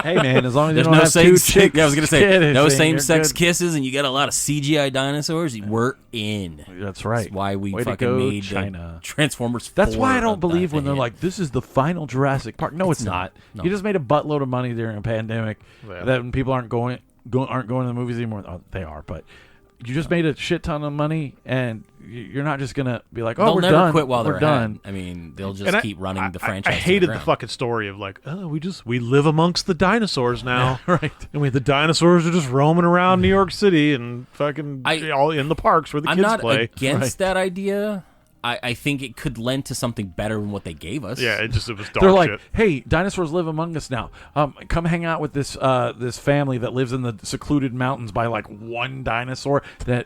Hey man, as long as you There's don't no have two same-sex. chicks, Yeah, I was gonna say kissing, no you're same-sex good. kisses, and you got a lot of CGI dinosaurs. We're in. That's right. That's why we Way to fucking go, made China. Transformers. That's 4 why I don't a believe when they're hit. like, "This is the final Jurassic Park." No, it's not. No. You just made a buttload of money during a pandemic. Yeah. That when people aren't going to the movies anymore. Oh, they are, but you just made a shit ton of money, and you're not just gonna be like, "Oh, they'll we're never done. quit while we're they're done." ahead. I mean, they'll just And keep running the franchise. I to hated the ground. fucking story of like, oh, we live amongst the dinosaurs now. Right. I mean, the dinosaurs are just roaming around New York City and fucking all in the parks where the I'm kids not play. against Right. that idea. I think it could lend to something better than what they gave us. Yeah, it was dog They're like, shit. "Hey, dinosaurs live among us now. Come hang out with this family that lives in the secluded mountains by like one dinosaur that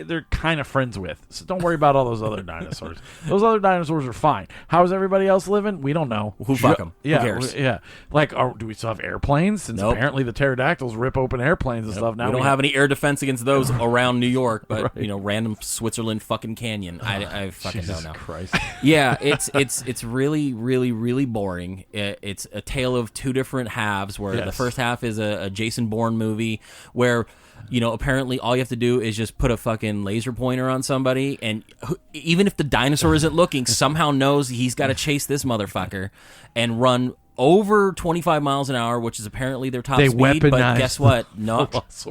they're kind of friends with. So don't worry about all those other dinosaurs. Those other dinosaurs are fine. How is everybody else living? We don't know. Who fuck them? Yeah, Who cares? yeah. Like, do we still have airplanes? Since Nope. apparently the pterodactyls rip open airplanes and stuff. Now we don't have any air defense against those around New York, but random Switzerland fucking canyon. I fucking Jesus don't know. Christ. Yeah, it's really, really, really boring. It's a tale of two different halves, where the first half is a Jason Bourne movie where, apparently all you have to do is just put a fucking laser pointer on somebody, and even if the dinosaur isn't looking, somehow knows he's got to chase this motherfucker and run over 25 miles an hour, which is apparently their top speed. But guess what? No,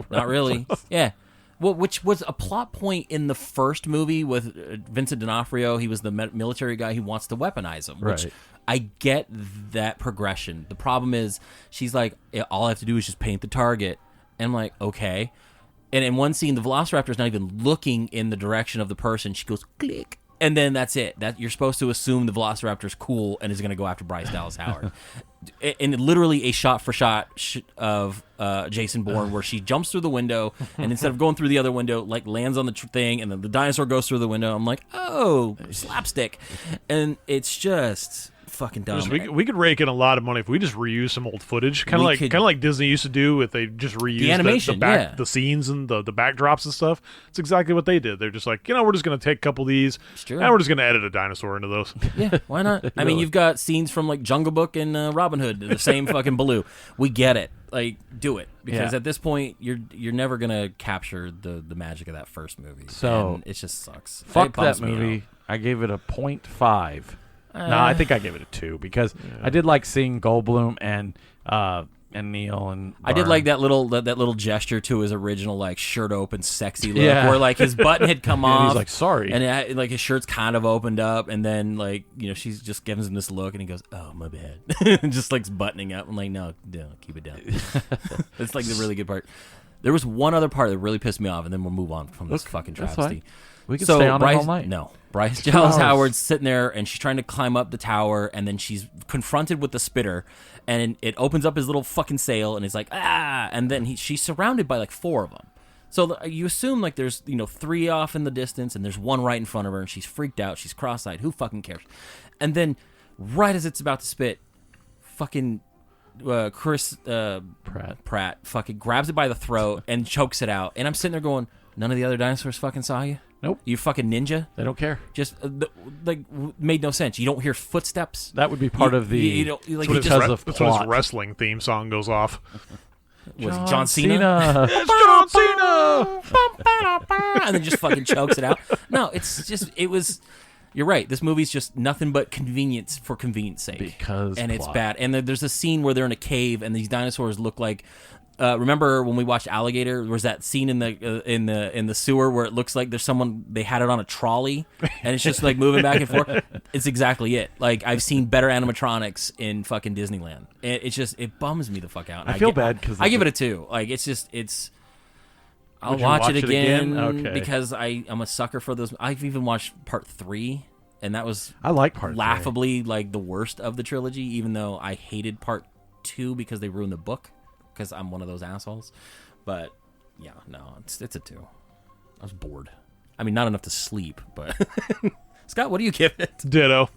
not really. Yeah. Well, which was a plot point in the first movie with Vincent D'Onofrio. He was the military guy who wants to weaponize them, which I get that progression. The problem is she's like, all I have to do is just paint the target. And I'm like, okay. And in one scene, the Velociraptor's not even looking in the direction of the person. She goes, click. And then that's it. That you're supposed to assume the Velociraptor's cool and is going to go after Bryce Dallas Howard. And literally a shot-for-shot of Jason Bourne where she jumps through the window and instead of going through the other window, like lands on the thing, and then the dinosaur goes through the window. I'm like, oh, slapstick. And it's just fucking dumb. We could rake in a lot of money if we just reuse some old footage, kind of like Disney used to do if they just reused the animation, the scenes and the backdrops and stuff. It's exactly what they did. They're just like, we're just going to take a couple of these, and we're just going to edit a dinosaur into those. Yeah, why not? I mean, you've got scenes from like Jungle Book and Robin Hood, the same fucking Baloo. We get it. Like, do it, because at this point you're never gonna capture the magic of that first movie. So and it just sucks. Fuck that movie. I gave it a 0.5. No, I think I gave it a 2 because I did like seeing Goldblum and Neil and Byrne. I did like that little gesture to his original like shirt open sexy look where like his button had come off. He's like, sorry, and like his shirt's kind of opened up, and then like she's just giving him this look, and he goes, "Oh, my bad," and just like buttoning up. I'm like, no, keep it down. It's like the really good part. There was one other part that really pissed me off, and then we'll move on from this fucking travesty. We can stay on it all night. No. Bryce Dallas Howard's sitting there, and she's trying to climb up the tower, and then she's confronted with the spitter, and it opens up his little fucking sail, and he's like, ah! And then she's surrounded by like 4 of them. So you assume like there's 3 off in the distance, and there's one right in front of her, and she's freaked out, she's cross-eyed, who fucking cares? And then right as it's about to spit, fucking Chris Pratt fucking grabs it by the throat and chokes it out, and I'm sitting there going, none of the other dinosaurs fucking saw you? Nope. You fucking ninja? They don't care. Just made no sense. You don't hear footsteps. That would be part of the that's when his wrestling theme song goes off. Was it John Cena? It's John Cena. And then just fucking chokes it out. No, it was. You're right. This movie's just nothing but convenience for convenience sake. It's bad. And there's a scene where they're in a cave and these dinosaurs look like. Remember when we watched Alligator? There was that scene in the sewer where it looks like there's someone, they had it on a trolley and it's just like moving back and forth. It's exactly it. Like, I've seen better animatronics in fucking Disneyland. It bums me the fuck out. I feel bad because I give it a 2. Like, I'll watch it again because I'm a sucker for those. I've even watched part 3, and that was I like part laughably 3. Like the worst of the trilogy, even though I hated part 2 because they ruined the book. Because I'm one of those assholes. But yeah, no, it's a 2. I was bored. I mean, not enough to sleep, but Scott, what do you give it? Ditto.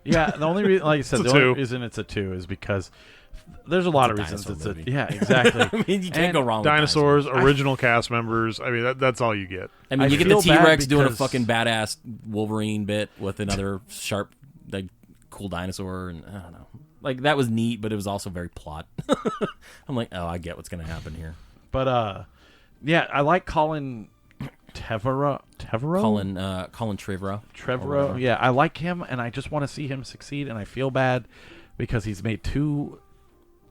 Yeah, the only reason, like I said, the only reason it's a 2 is because there's a lot of reasons it's movie. Yeah, exactly. I mean, you can't go wrong with dinosaurs, original cast members. I mean, that's all you get. I mean, you get the T-Rex doing a fucking badass Wolverine bit with another sharp, like, cool dinosaur, and I don't know. Like, that was neat, but it was also very plot. I'm like, oh, I get what's going to happen here. But, yeah, I like Colin Trevorrow. Colin Trevorrow. Yeah, I like him, and I just want to see him succeed, and I feel bad because he's made 2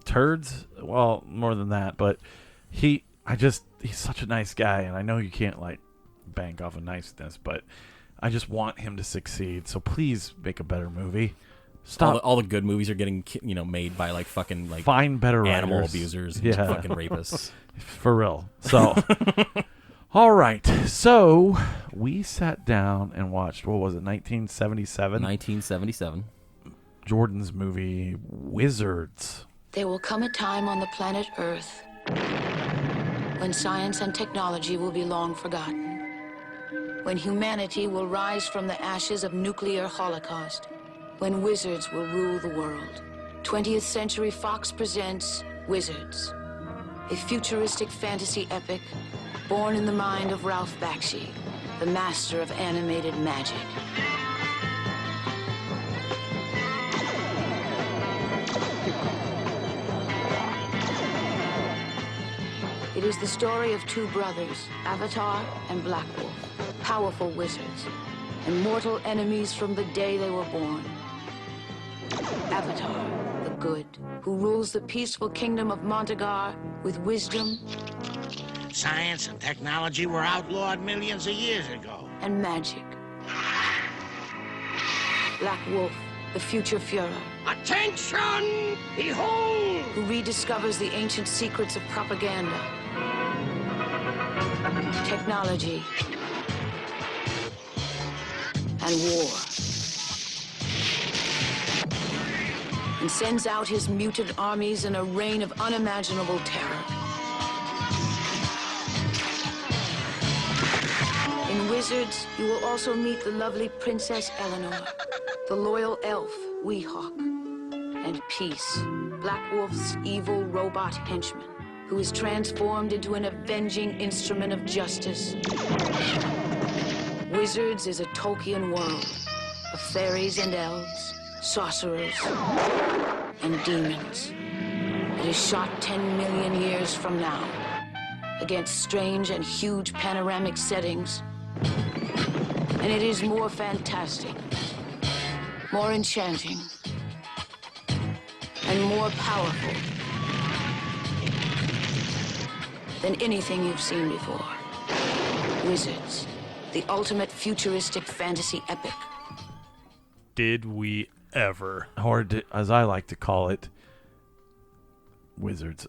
turds. Well, more than that, but he's such a nice guy, and I know you can't, like, bank off of niceness, but I just want him to succeed. So please make a better movie. Stop. All the good movies are getting made by like fucking like find better animal writers. Abusers and fucking rapists. For real. So all right. So we sat down and watched, what was it, 1977? 1977. Jordan's movie Wizards. There will come a time on the planet Earth when science and technology will be long forgotten. when humanity will rise from the ashes of nuclear holocaust, when wizards will rule the world. 20th Century Fox presents Wizards, a futuristic fantasy epic born in the mind of Ralph Bakshi, the master of animated magic. It is the story of two brothers, Avatar and Black Wolf, powerful wizards, and mortal enemies from the day they were born. Avatar, the good, who rules the peaceful kingdom of Montagar with wisdom. Science and technology were outlawed millions of years ago. And magic. Black Wolf, the future Führer. Attention! Behold! Who rediscovers the ancient secrets of propaganda, technology, and war. And sends out his mutant armies in a reign of unimaginable terror. In Wizards, you will also meet the lovely Princess Eleanor, the loyal elf Weehawk, and Peace, Black Wolf's evil robot henchman, who is transformed into an avenging instrument of justice. Wizards is a Tolkien world of fairies and elves, sorcerers, and demons. It is shot 10 million years from now, against strange and huge panoramic settings. And it is more fantastic, more enchanting, and more powerful than anything you've seen before. Wizards, the ultimate futuristic fantasy epic. Did we ever? Or as I like to call it, Wizards.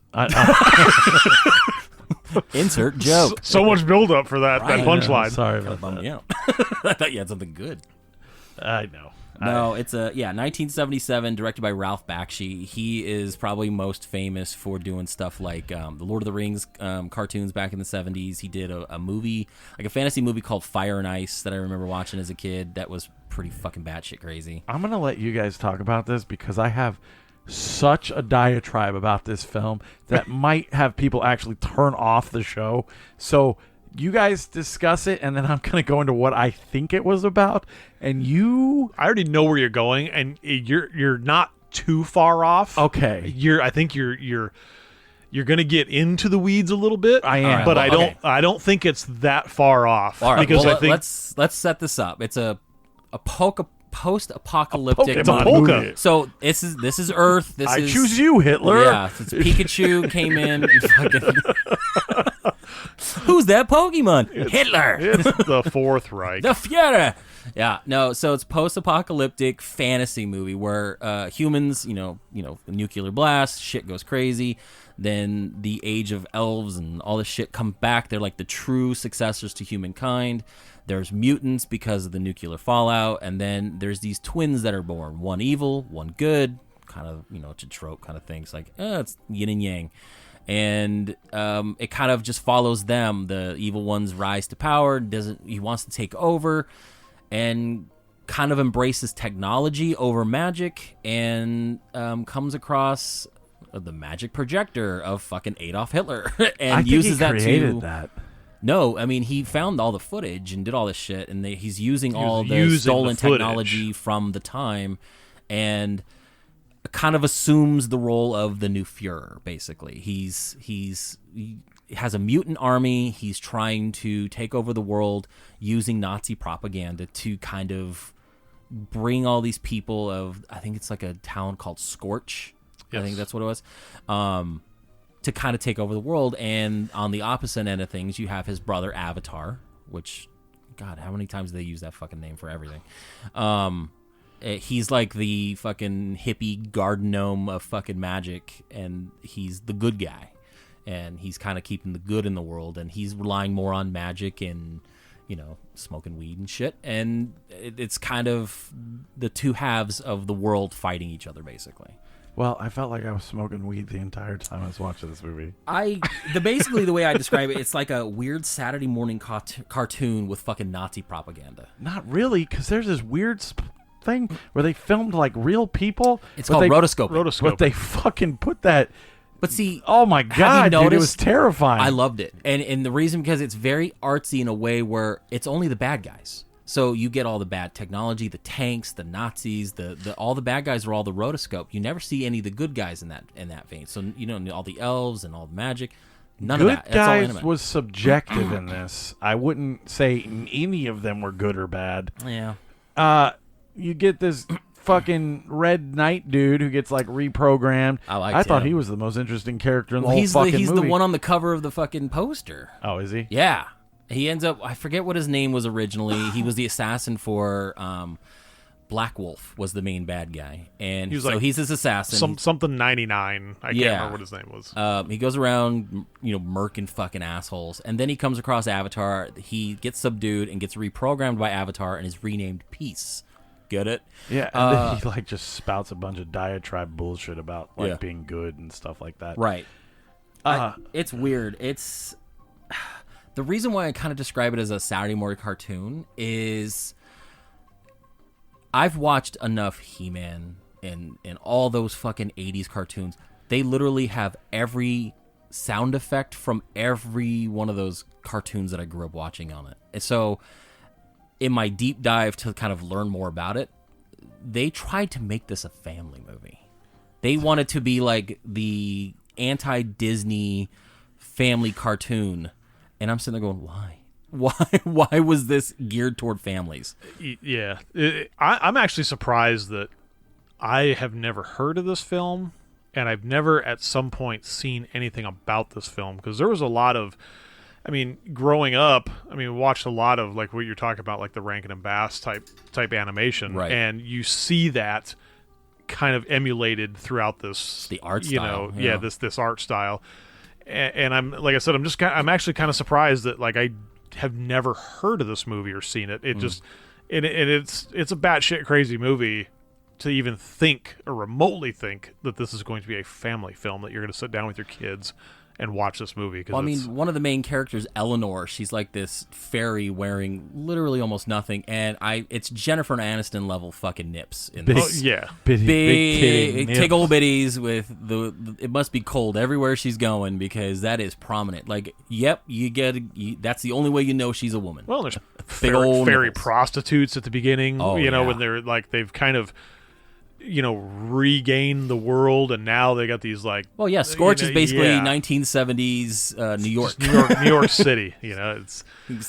Insert joke. So much build-up for that punchline. Sorry Kinda about bummed that. me out. I thought you had something good. I know. No, it's 1977, directed by Ralph Bakshi. He is probably most famous for doing stuff like the Lord of the Rings cartoons back in the 70s. He did a movie, like a fantasy movie called Fire and Ice that I remember watching as a kid. That was pretty fucking batshit crazy. I'm going to let you guys talk about this because I have such a diatribe about this film that might have people actually turn off the show. So you guys discuss it, and then I'm going to go into what I think it was about. And I already know where you're going, and you're not too far off. Okay. I think you're going to get into the weeds a little bit. I am. But Well, I don't think it's that far off. All right, because well, I think let's set this up. It's a post-apocalyptic It's a Pokemon polka. movie. So this is Earth. This I is choose you, Hitler. Yeah, since Pikachu came in and fucking who's that Pokemon? Hitler. it's the Fourth Reich. The Führer. Yeah, no. So it's post-apocalyptic fantasy movie where humans, nuclear blast, shit goes crazy. Then the age of elves and all this shit come back. They're like the true successors to humankind. There's mutants because of the nuclear fallout, and then there's these twins that are born. One evil, one good. Kind of, it's a trope kind of thing. It's like, it's yin and yang. And it kind of just follows them. The evil one's rise to power. He wants to take over, and kind of embraces technology over magic, and comes across the magic projector of fucking Adolf Hitler, and I think uses he created that to. that. No, I mean, he found all the footage and did all this shit, and he's using all the using stolen the footage. technology from the time, and kind of assumes the role of the new Führer. Basically, he has a mutant army. He's trying to take over the world using Nazi propaganda to kind of bring all these people of, I think it's like a town called Scorch. Yes. I think that's what it was. To kind of take over the world. And on the opposite end of things, you have his brother Avatar, which, God, how many times do they use that fucking name for everything? He's like the fucking hippie garden gnome of fucking magic, and he's the good guy. And he's kind of keeping the good in the world, and he's relying more on magic and, smoking weed and shit. And it's kind of the two halves of the world fighting each other, basically. Well, I felt like I was smoking weed the entire time I was watching this movie. Basically the way I describe it, it's like a weird Saturday morning cartoon with fucking Nazi propaganda. Not really, because there's this weird thing where they filmed like real people. It's called rotoscoping. But they fucking put that. But see, oh my god, dude, it was terrifying. I loved it, and the reason because it's very artsy in a way where it's only the bad guys. So you get all the bad technology, the tanks, the Nazis, the all the bad guys are all the rotoscope. You never see any of the good guys in that vein. So all the elves and all the magic, none of that. Good guys was subjective in this. I wouldn't say any of them were good or bad. Yeah. You get this fucking Red Knight dude who gets like reprogrammed. I thought he was the most interesting character in the whole fucking movie. He's the one on the cover of the fucking poster. Oh, is he? Yeah. He ends up, I forget what his name was originally. He was the assassin for Black Wolf was the main bad guy. And he's his assassin. Something 99. I can't remember what his name was. He goes around, murking fucking assholes. And then he comes across Avatar. He gets subdued and gets reprogrammed by Avatar and is renamed Peace. Get it? Yeah, and then he just spouts a bunch of diatribe bullshit about being good and stuff like that. Right. It's weird. It's the reason why I kind of describe it as a Saturday morning cartoon is I've watched enough He-Man and all those fucking 80s cartoons. They literally have every sound effect from every one of those cartoons that I grew up watching on it. And so in my deep dive to kind of learn more about it, they tried to make this a family movie. They wanted to be like the anti-Disney family cartoon. And I'm sitting there going, why? Why was this geared toward families? Yeah. I'm actually surprised that I have never heard of this film, and I've never at some point seen anything about this film, because there was a lot of, growing up, we watched a lot of like what you're talking about, like the Rankin and Bass type animation, right? And you see that kind of emulated throughout this, the art style, this art style. And I'm like I said, I'm actually kind of surprised that like I have never heard of this movie or seen it. It just and it's a batshit crazy movie to even think or remotely think that this is going to be a family film that you're going to sit down with your kids and watch this movie. One of the main characters, Eleanor, she's like this fairy wearing literally almost nothing, and it's Jennifer Aniston level fucking nips in this. Big tickle bitties with it must be cold everywhere she's going, because that is prominent. Like, yep, that's the only way you know she's a woman. Well, there's old fairy nipples. Prostitutes at the beginning. When they're like they've kind of regain the world, and now they got these like. Well, yeah, Scorch is basically 1970s New York, New York City. It's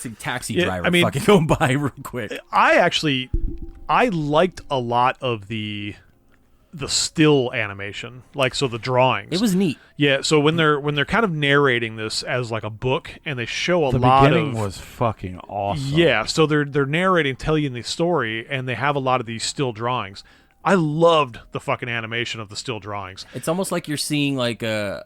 a taxi driver fucking going by real quick. I liked a lot of the still animation, so the drawings. It was neat. Yeah, so when they're kind of narrating this as like a book, and they show the lot of. The beginning was fucking awesome. Yeah, so they're narrating, telling you the story, and they have a lot of these still drawings. I loved the fucking animation of the still drawings. It's almost like you're seeing like an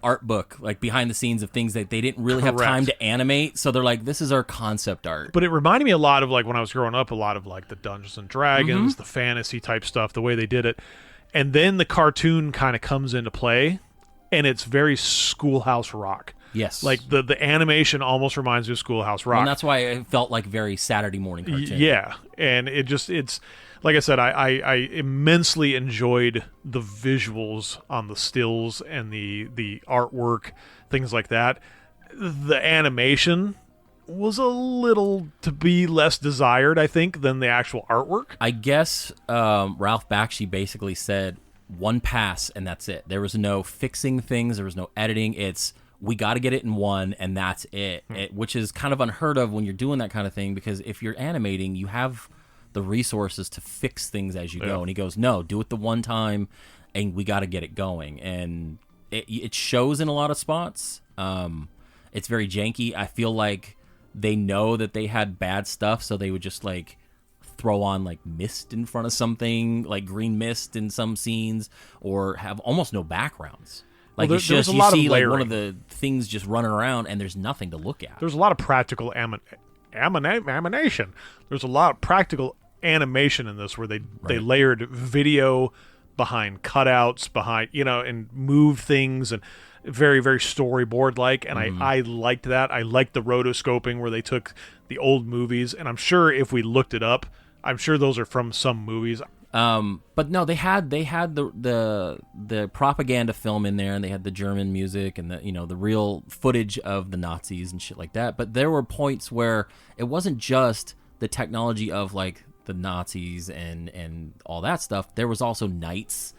art book, like behind the scenes of things that they didn't really have time to animate. So they're like, this is our concept art. But it reminded me a lot of like when I was growing up, a lot of like the Dungeons and Dragons, the fantasy type stuff, the way they did it. And then the cartoon kind of comes into play, and it's very Schoolhouse Rock. Yes. Like the animation almost reminds me of Schoolhouse Rock. And that's why it felt like very Saturday morning cartoon. Yeah. And it's like I said, I immensely enjoyed the visuals on the stills and the artwork, things like that. The animation was a little to be less desired, I think, than the actual artwork. I guess Ralph Bakshi basically said one pass and that's it. There was no fixing things. There was no editing. We got to get it in one, and that's it. Which is kind of unheard of when you're doing that kind of thing, because if you're animating, you have the resources to fix things as you go. And he goes, no, do it the one time, and we got to get it going. And it shows in a lot of spots. It's very janky. I feel like they know that they had bad stuff, so they would just like throw on like mist in front of something, like green mist in some scenes, or have almost no backgrounds. Like, well, you see like one of the things just running around, and there's nothing to look at. There's a lot of practical animation. There's a lot of practical animation in this, where they layered video, behind cutouts, behind, and move things, and very, very storyboard like. And I liked that. I liked the rotoscoping where they took the old movies, and I'm sure if we looked it up, I'm sure those are from some movies. But no, they had the propaganda film in there, and they had the German music and the real footage of the Nazis and shit like that. But there were points where it wasn't just the technology of like the Nazis and all that stuff. There was also knights,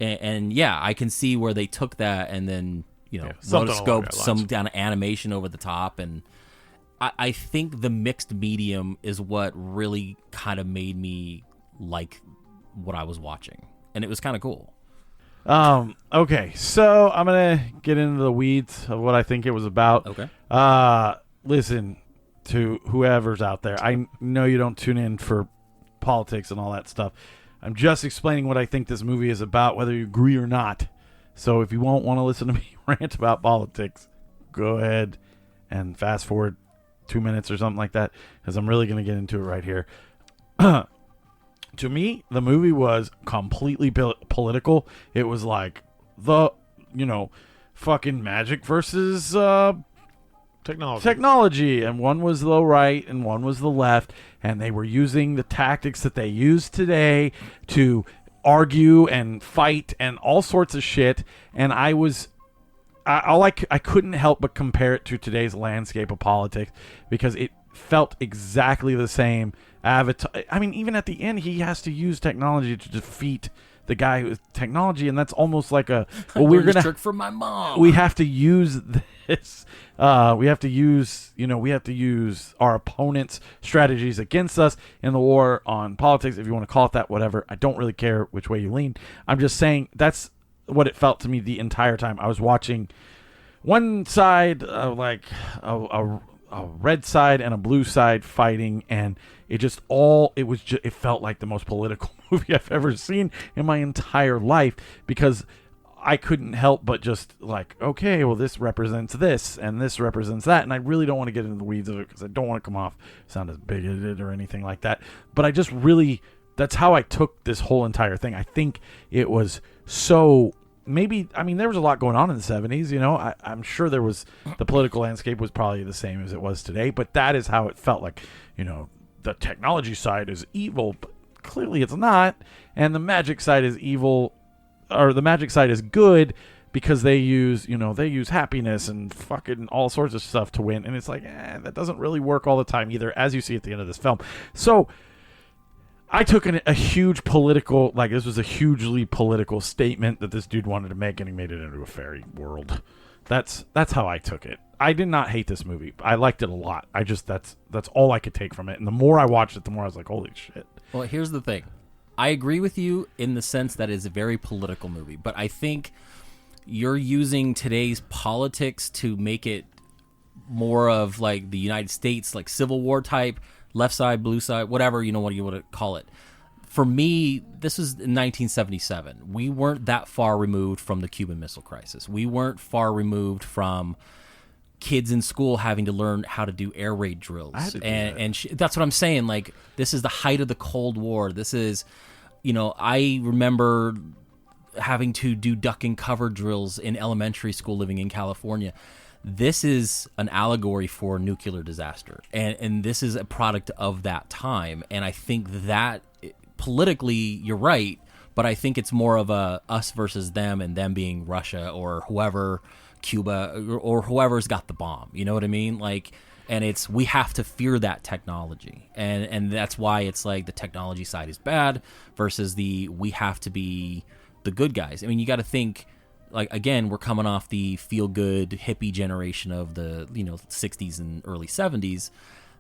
and yeah, I can see where they took that and then rotoscoped some kind of animation over the top. And I think the mixed medium is what really kind of made me like what I was watching, and it was kind of cool. Okay, so I'm gonna get into the weeds of what I think it was about. Okay. Listen to whoever's out there. I know you don't tune in for politics and all that stuff. I'm just explaining what I think this movie is about, whether you agree or not. So if you won't want to listen to me rant about politics, go ahead and fast forward 2 minutes or something like that, because I'm really going to get into it right here. To me, the movie was completely political. It was like the, fucking magic versus technology. And one was the right and one was the left. And they were using the tactics that they use today to argue and fight and all sorts of shit. And I couldn't help but compare it to today's landscape of politics, because it felt exactly the same. Avatar. I mean, even at the end, he has to use technology to defeat the guy with technology, and that's almost like we're gonna trick from my mom. We have to use this. We have to use our opponent's strategies against us in the war on politics, if you want to call it that. Whatever. I don't really care which way you lean. I'm just saying that's what it felt to me the entire time. I was watching one side, like a red side and a blue side fighting, and it felt like the most political movie I've ever seen in my entire life, because I couldn't help but just like, okay, well, this represents this and this represents that. And I really don't want to get into the weeds of it, because I don't want to come off sound as bigoted or anything like that. But I just really, that's how I took this whole entire thing. I think it was so, there was a lot going on in the 70s, I'm sure there was, the political landscape was probably the same as it was today, but that is how it felt like, the technology side is evil, but clearly it's not. And the magic side is evil, or the magic side is good, because they use happiness and fucking all sorts of stuff to win. And it's like, that doesn't really work all the time either, as you see at the end of this film. So I took a huge political, this was a hugely political statement that this dude wanted to make, and he made it into a fairy world. That's how I took it. I did not hate this movie. I liked it a lot. That's all I could take from it. And the more I watched it, the more I was like, holy shit. Well, here's the thing. I agree with you in the sense that it's a very political movie, but I think you're using today's politics to make it more of like the United States, like Civil War type, left side, blue side, whatever, what you want to call it. For me, this was in 1977. We weren't that far removed from the Cuban Missile Crisis. We weren't far removed from kids in school having to learn how to do air raid drills. That's what I'm saying. Like, this is the height of the Cold War. This is, I remember having to do duck and cover drills in elementary school living in California. This is an allegory for nuclear disaster. And this is a product of that time. And I think that politically, you're right, but I think it's more of a us versus them, and them being Russia or whoever, Cuba, or whoever's got the bomb. You know what I mean? Like, and it's, we have to fear that technology. And that's why it's like the technology side is bad versus we have to be the good guys. I mean, you got to think, like, again, we're coming off the feel-good hippie generation of the 60s and early 70s.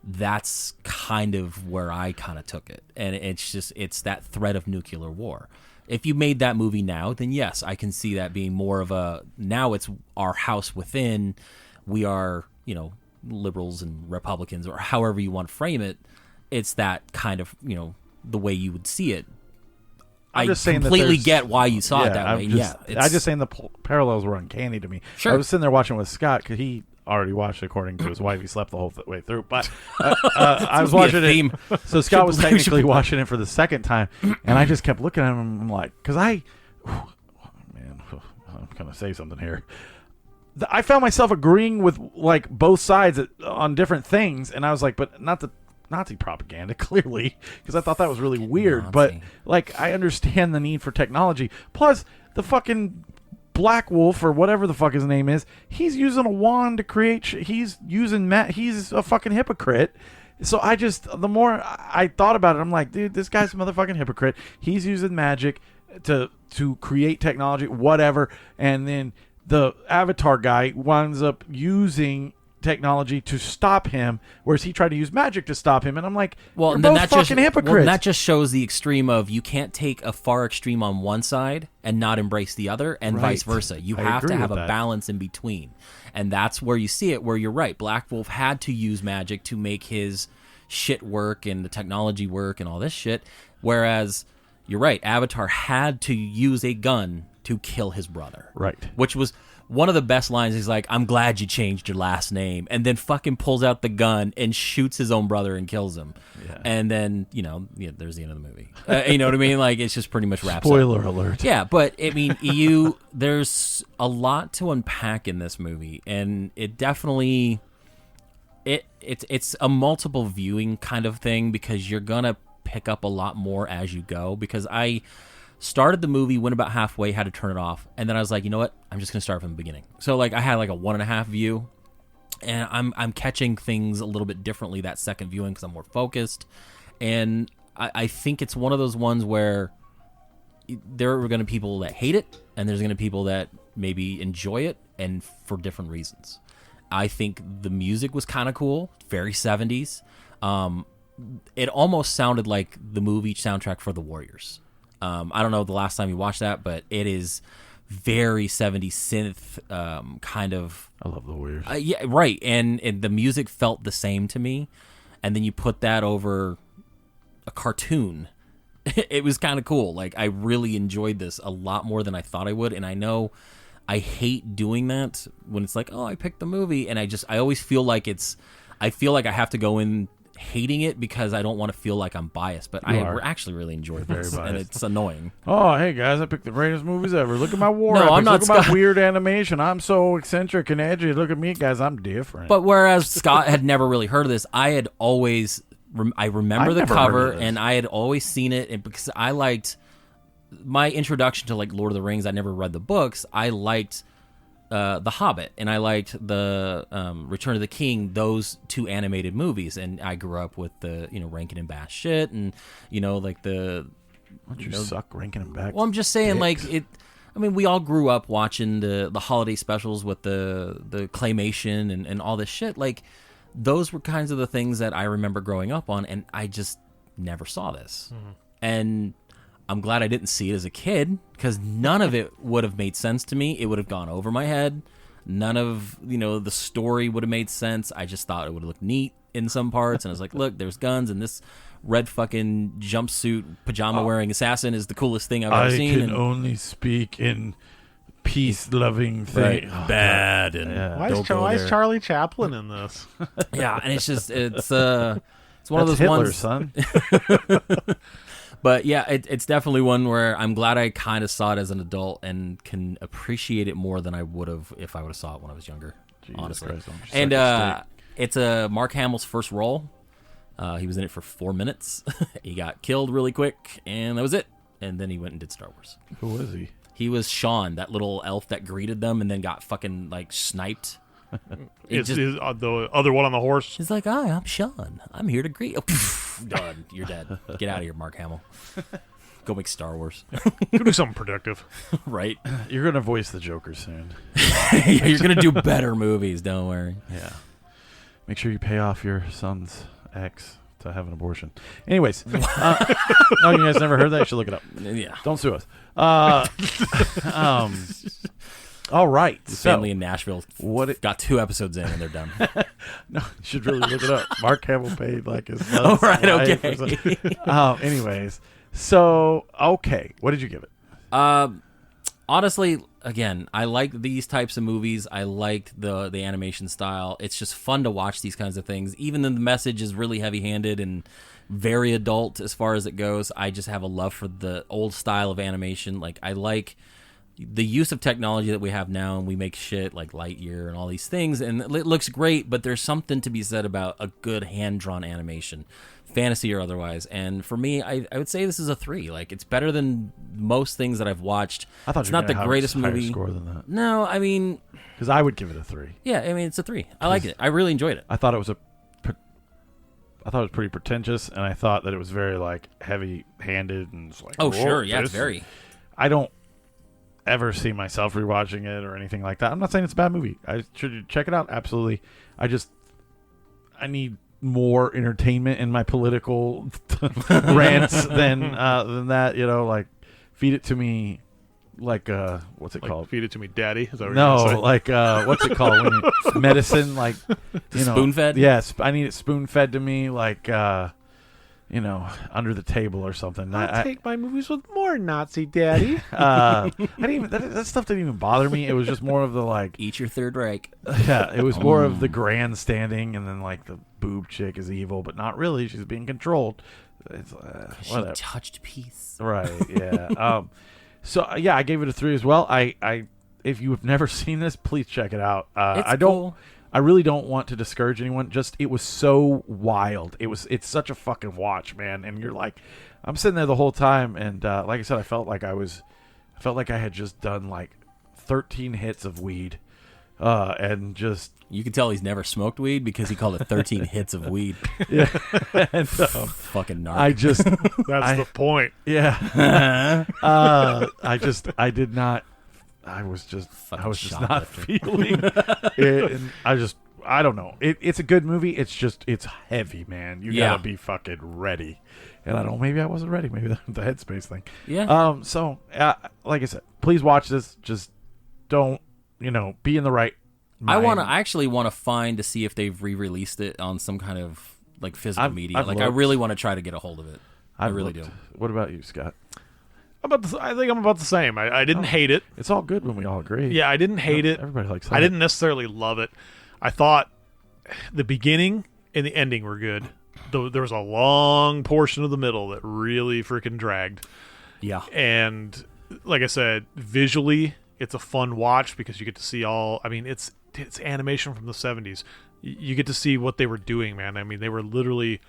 That's kind of where I kind of took it. And it's that threat of nuclear war. If you made that movie now, then yes, I can see that being more of now it's our house within. We are, liberals and Republicans, or however you want to frame it. It's that kind of, the way you would see it. I completely get why you saw it that way. I'm just saying the parallels were uncanny to me. Sure. I was sitting there watching with Scott, because he already watched, according to his wife. He slept the whole way through. But I was watching it. So Scott was technically watching it for the second time, and I just kept looking at him. I'm like, because I man, I'm gonna say something here. I found myself agreeing with like both sides on different things, and I was like, but not the Nazi propaganda, clearly, because I thought that was really weird. Nazi. But like, I understand the need for technology. Plus, the fucking Black Wolf or whatever the fuck his name is, he's using a wand to create. He's using he's a fucking hypocrite. So the more I thought about it, I'm like, dude, this guy's a motherfucking hypocrite. He's using magic to create technology, whatever, and then the Avatar guy winds up using technology to stop him, whereas he tried to use magic to stop him. And I'm like, well, you're then both that fucking hypocrites. Well, that just shows the extreme of you can't take a far extreme on one side and not embrace the other, and Right. vice versa. You I have agree to have with a that. balance in between, and that's where you see it. Where you're right, Black Wolf had to use magic to make his shit work and the technology work and all this shit, whereas you're right, Avatar had to use a gun to kill his brother, Right. which was one of the best lines. He's like, I'm glad you changed your last name, and then fucking pulls out the gun and shoots his own brother and kills him. Yeah. And then, there's the end of the movie. You know what I mean? Like, it's just pretty much wraps up. Spoiler alert. Yeah, but I mean, there's a lot to unpack in this movie, and it definitely it's a multiple viewing kind of thing, because you're gonna pick up a lot more as you go. Because I started the movie, went about halfway, had to turn it off, and then I was like, you know what? I'm just gonna start from the beginning. So like I had like a 1.5 view, and I'm catching things a little bit differently that second viewing because I'm more focused, and I think it's one of those ones where there are going to be people that hate it, and there's going to be people that maybe enjoy it, and for different reasons. I think the music was kind of cool, very 70s. It almost sounded like the movie soundtrack for The Warriors. I don't know the last time you watched that, but it is very 70s synth kind of. I love the Warriors. Yeah, right. And the music felt the same to me. And then you put that over a cartoon. It was kind of cool. Like, I really enjoyed this a lot more than I thought I would. And I know I hate doing that when it's like, oh, I picked the movie. And I always feel like I feel like I have to go in hating it because I don't want to feel like I'm biased. But I actually really enjoyed this. And it's annoying. Oh, hey guys, I picked the greatest movies ever. Look at my war No, epics. I'm not Look at my Scott. weird animation. I'm so eccentric and edgy. Look at me, guys. I'm different. But whereas Scott had never really heard of this, I had always I remember I've the never heard cover, of this. and I had always seen it, and because I liked my introduction to like Lord of the Rings. I never read the books. I liked The Hobbit, and I liked the Return of the King. Those two animated movies, and I grew up with the Rankin and Bass shit, and like the. Don't you suck Rankin and Bass? Well, I'm just saying, dicks? like it. I mean, we all grew up watching the holiday specials with the claymation and all this shit. Like, those were kinds of the things that I remember growing up on, and I just never saw this. Mm-hmm. And I'm glad I didn't see it as a kid, because none of it would have made sense to me. It would have gone over my head. None of, the story would have made sense. I just thought it would have looked neat in some parts. And I was like, look, there's guns, and this red fucking jumpsuit, pajama-wearing assassin is the coolest thing I've ever seen. I can only speak in peace-loving thing. Right. Bad. And Why is Charlie Chaplin in this? Yeah, and it's just, it's one That's of those Hitler, ones. son. But yeah, it's definitely one where I'm glad I kind of saw it as an adult and can appreciate it more than I would have if I would have saw it when I was younger. Jesus honestly. Christ, I'm just And sucking it's Mark Hamill's first role. He was in it for 4 minutes. He got killed really quick, and that was it. And then he went and did Star Wars. Who was he? He was Sean, that little elf that greeted them and then got fucking like sniped. Is the other one on the horse? He's like, hi, I'm Sean. I'm here to greet. Oh, done. You're dead. Get out of here, Mark Hamill. Go make Star Wars. Go do something productive. Right? You're going to voice the Joker soon. Yeah, you're going to do better movies, don't worry. Yeah. Make sure you pay off your son's ex to have an abortion. Anyways. You guys never heard that? You should look it up. Yeah. Don't sue us. All right. The family in Nashville got 2 episodes in and they're done. No, you should really look it up. Mark Hamill paid like his Oh, right, life okay. Anyways. So, okay. What did you give it? Honestly, again, I like these types of movies. I liked the animation style. It's just fun to watch these kinds of things, even though the message is really heavy-handed and very adult as far as it goes. I just have a love for the old style of animation. Like, I like the use of technology that we have now, and we make shit like Lightyear and all these things, and it looks great, but there's something to be said about a good hand-drawn animation, fantasy or otherwise. And for me, I would say this is a 3. Like, it's better than most things that I've watched. I thought it's you were not the gonna have greatest a higher movie. score than that. No, I mean, Because I would give it a 3. yeah, I mean, it's a 3. I like it. I really enjoyed it. I thought it was pretty pretentious, and I thought that it was very like heavy-handed and it's like, Oh, "Whoa, sure, yeah, it's this-" very. I don't ever see myself rewatching it or anything like that. I'm not saying it's a bad movie. I should check it out. Absolutely. I need more entertainment in my political rants than that. You know, like feed it to me. Like what's it called? Feed it to me, Daddy. Is that what No, you're gonna say? like what's it called? When medicine, like you know, Spoon-fed? Yes, I need it spoon fed to me, like you know, under the table or something. I'll take my movies with more Nazi Daddy. I didn't even that stuff didn't even bother me. It was just more of the like, Eat your Third Reich. yeah, it was more of the grandstanding, and then like the boob chick is evil, but not really. She's being controlled. It's She whatever. touched peace. Right? Yeah. So yeah, I gave it a 3 as well. I if you have never seen this, please check it out. It's I don't. cool. I really don't want to discourage anyone. Just it was so wild. It's such a fucking watch, man. And you're like, I'm sitting there the whole time, and like I said, I felt like I had just done like 13 hits of weed, and just You can tell he's never smoked weed because he called it 13 hits of weed. yeah, and Fucking narc. I just That's the point. yeah, I did not. I was just not shoplifter. feeling it, and I don't know. It's a good movie. It's heavy, man. You Yeah. gotta be fucking ready. And I don't. Maybe I wasn't ready. Maybe the headspace thing. Yeah. So like I said, please watch this. Just don't be in the right. Mind. I actually want to find to see if they've re-released it on some kind of like physical media. I've Like, I looked. really want to try to get a hold of it. I really looked. do. What about you, Scott? I think I'm about the same. I didn't hate it. It's all good when we all agree. Yeah, I didn't hate it. Everybody likes. I didn't necessarily love it. I thought the beginning and the ending were good. Though there was a long portion of the middle that really freaking dragged. Yeah. And like I said, visually, it's a fun watch because you get to see all. I mean, it's animation from the 70s. You get to see what they were doing, man. I mean, they were literally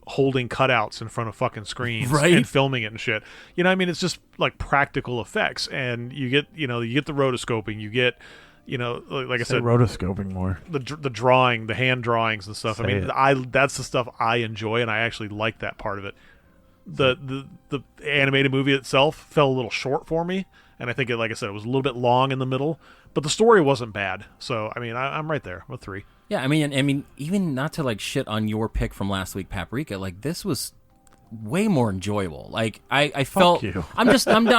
holding cutouts in front of fucking screens Right. and filming it and shit. You know, I mean, it's just like practical effects, and you get the rotoscoping, you get, like I Say said, rotoscoping more. the drawing, the hand drawings and stuff. Say I mean, it. that's the stuff I enjoy, and I actually like that part of it. The animated movie itself fell a little short for me, and I think like I said, it was a little bit long in the middle, but the story wasn't bad. So I mean, I'm right there with 3. Yeah, I mean, even not to like shit on your pick from last week, Paprika. Like, this was way more enjoyable. Like, I felt. you. I'm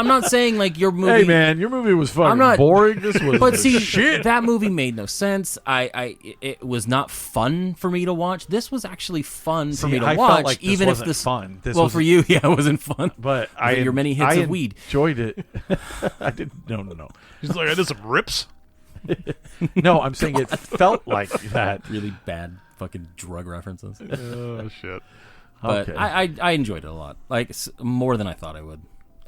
not saying like your movie. Hey man, your movie was fucking I'm not boring. This was But the see, shit. that movie made no sense. It was not fun for me to watch. This was actually fun for me to I watch, felt like this even if wasn't this fun. This well, was, for you, yeah, it wasn't fun. but your many hits of weed. enjoyed it. I didn't. No. He's like, I did some rips. No, I'm saying it felt like that. Really bad fucking drug references. Oh shit. But Okay. I enjoyed it a lot, like more than I thought I would.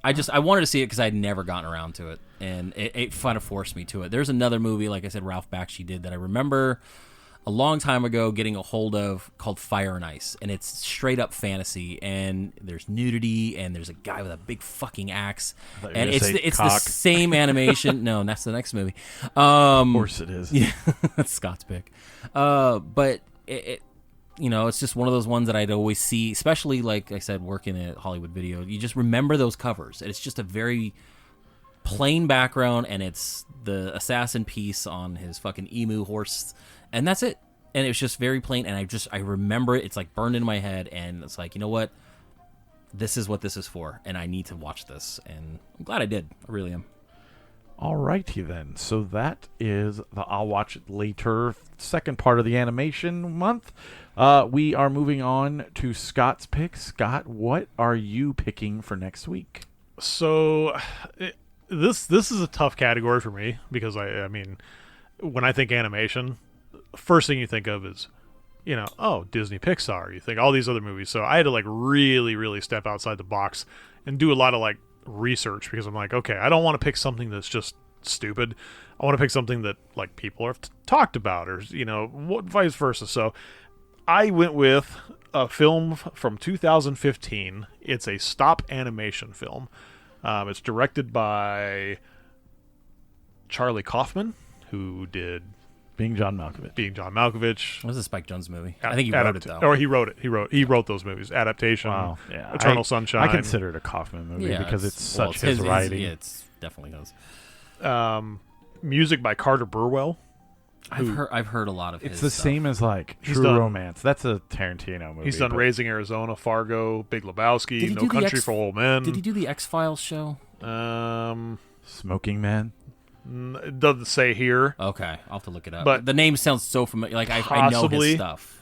I wanted to see it because I'd never gotten around to it, and it kind of forced me to it. There's another movie, like I said, Ralph Bakshi did that I remember a long time ago getting a hold of called Fire and Ice, and it's straight up fantasy, and there's nudity, and there's a guy with a big fucking axe, thought you were and gonna it's say the cock. same animation. No, that's the next movie. Of course it is. Yeah, that's Scott's pick. But it's just one of those ones that I'd always see, especially like I said, working at Hollywood Video. You just remember those covers. It's just a very plain background, and it's the assassin piece on his fucking emu horse, and that's it. And it was just very plain, and I remember it. It's like burned into my head, and it's like, you know what? This is what this is for, and I need to watch this, and I'm glad I did. I really am. All righty then. So that is the I'll Watch It Later second part of the animation month. We are moving on to Scott's pick. Scott, what are you picking for next week? So this is a tough category for me because I mean, when I think animation, first thing you think of is Disney Pixar. You think all these other movies. So I had to like really, really step outside the box and do a lot of like research, because I'm like, okay, I don't want to pick something that's just stupid. I want to pick something that like people have talked about, or vice versa. So I went with a film from 2015. It's a stop animation film. It's directed by Charlie Kaufman, who did Being John Malkovich. What was the Spike Jonze movie? I think he wrote it, though. Or he wrote it. He wrote those movies. Adaptation, Wow. Yeah. Eternal Sunshine. I consider it a Kaufman movie because it's such his writing. It's definitely his. Music by Carter Burwell. I've heard a lot of his It's the stuff. same as like True Romance. That's a Tarantino movie. He's done Raising Arizona, Fargo, Big Lebowski, No Country for Old Men. Did he do the X-Files show? Smoking Man. It doesn't say here. Okay, I'll have to look it up. But the name sounds so familiar. Like I know his stuff.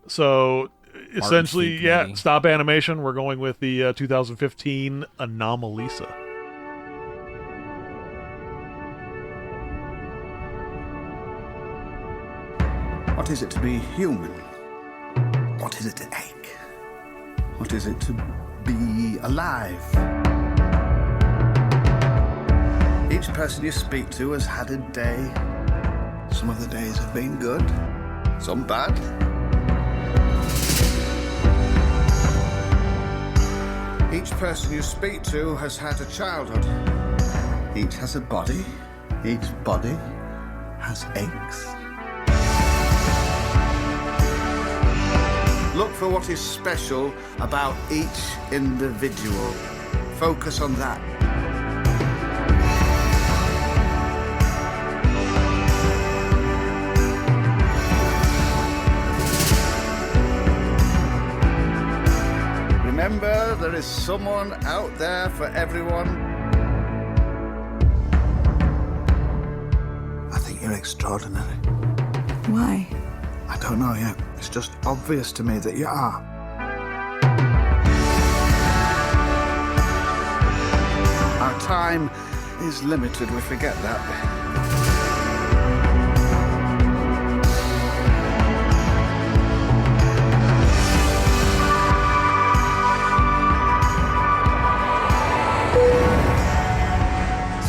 So essentially, Fink, maybe. stop animation. We're going with the 2015 Anomalisa. What is it to be human? What is it to ache? What is it to be alive? Each person you speak to has had a day. Some of the days have been good, some bad. Each person you speak to has had a childhood. Each has a body. Each body has aches. Look for what is special about each individual. Focus on that. Remember, there is someone out there for everyone. I think you're extraordinary. Why? I don't know yet. It's just obvious to me that you are. Our time is limited, we forget that.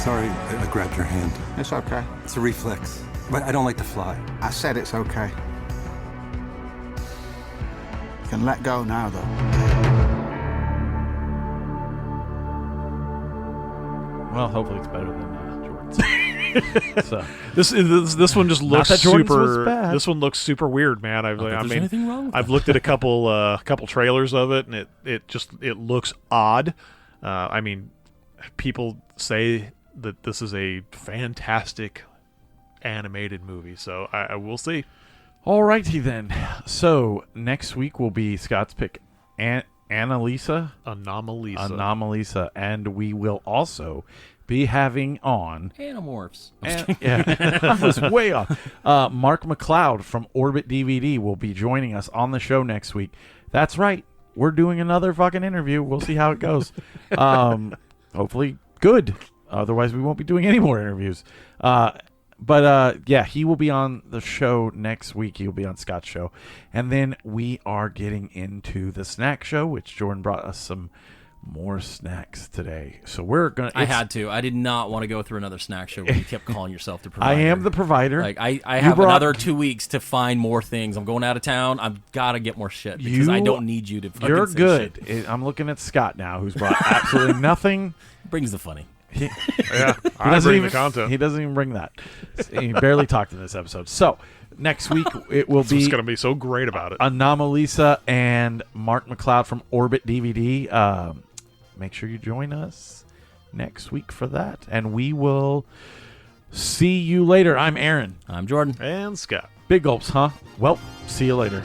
Sorry, I grabbed your hand. It's okay. It's a reflex. But I don't like to fly. I said it's okay. You can let go now, though. Well, hopefully it's better than Jordan's. So This one just looks that Jordan's was super. bad. This one looks super weird, man. anything wrong with I've looked at a couple trailers of it, and it looks odd. I mean, people say that this is a fantastic animated movie, so I will see. Alrighty then. So next week will be Scott's pick, Anomalisa, and we will also be having on Animorphs. yeah, I was way off. Mark McLeod from Orbit DVD will be joining us on the show next week. That's right. We're doing another fucking interview. We'll see how it goes. Hopefully good. Otherwise, we won't be doing any more interviews. But yeah, he will be on the show next week. He'll be on Scott's show. And then we are getting into the snack show, which Jordan brought us some more snacks today. So we're going to... I had to. I did not want to go through another snack show where you kept calling yourself the provider. I am the provider. Like, I have another 2 weeks to find more things. I'm going out of town. I've got to get more shit because I don't need you to fucking You're say good. shit. I'm looking at Scott now, who's brought absolutely nothing. Brings the funny. Yeah, I bring the content. He doesn't even bring that. He barely talked in this episode. So next week it will be... What's going to be so great about it. Anomalisa and Mark McLeod from Orbit DVD. Make sure you join us next week for that. And we will see you later. I'm Aaron. I'm Jordan. And Scott. Big gulps, huh? Well, see you later.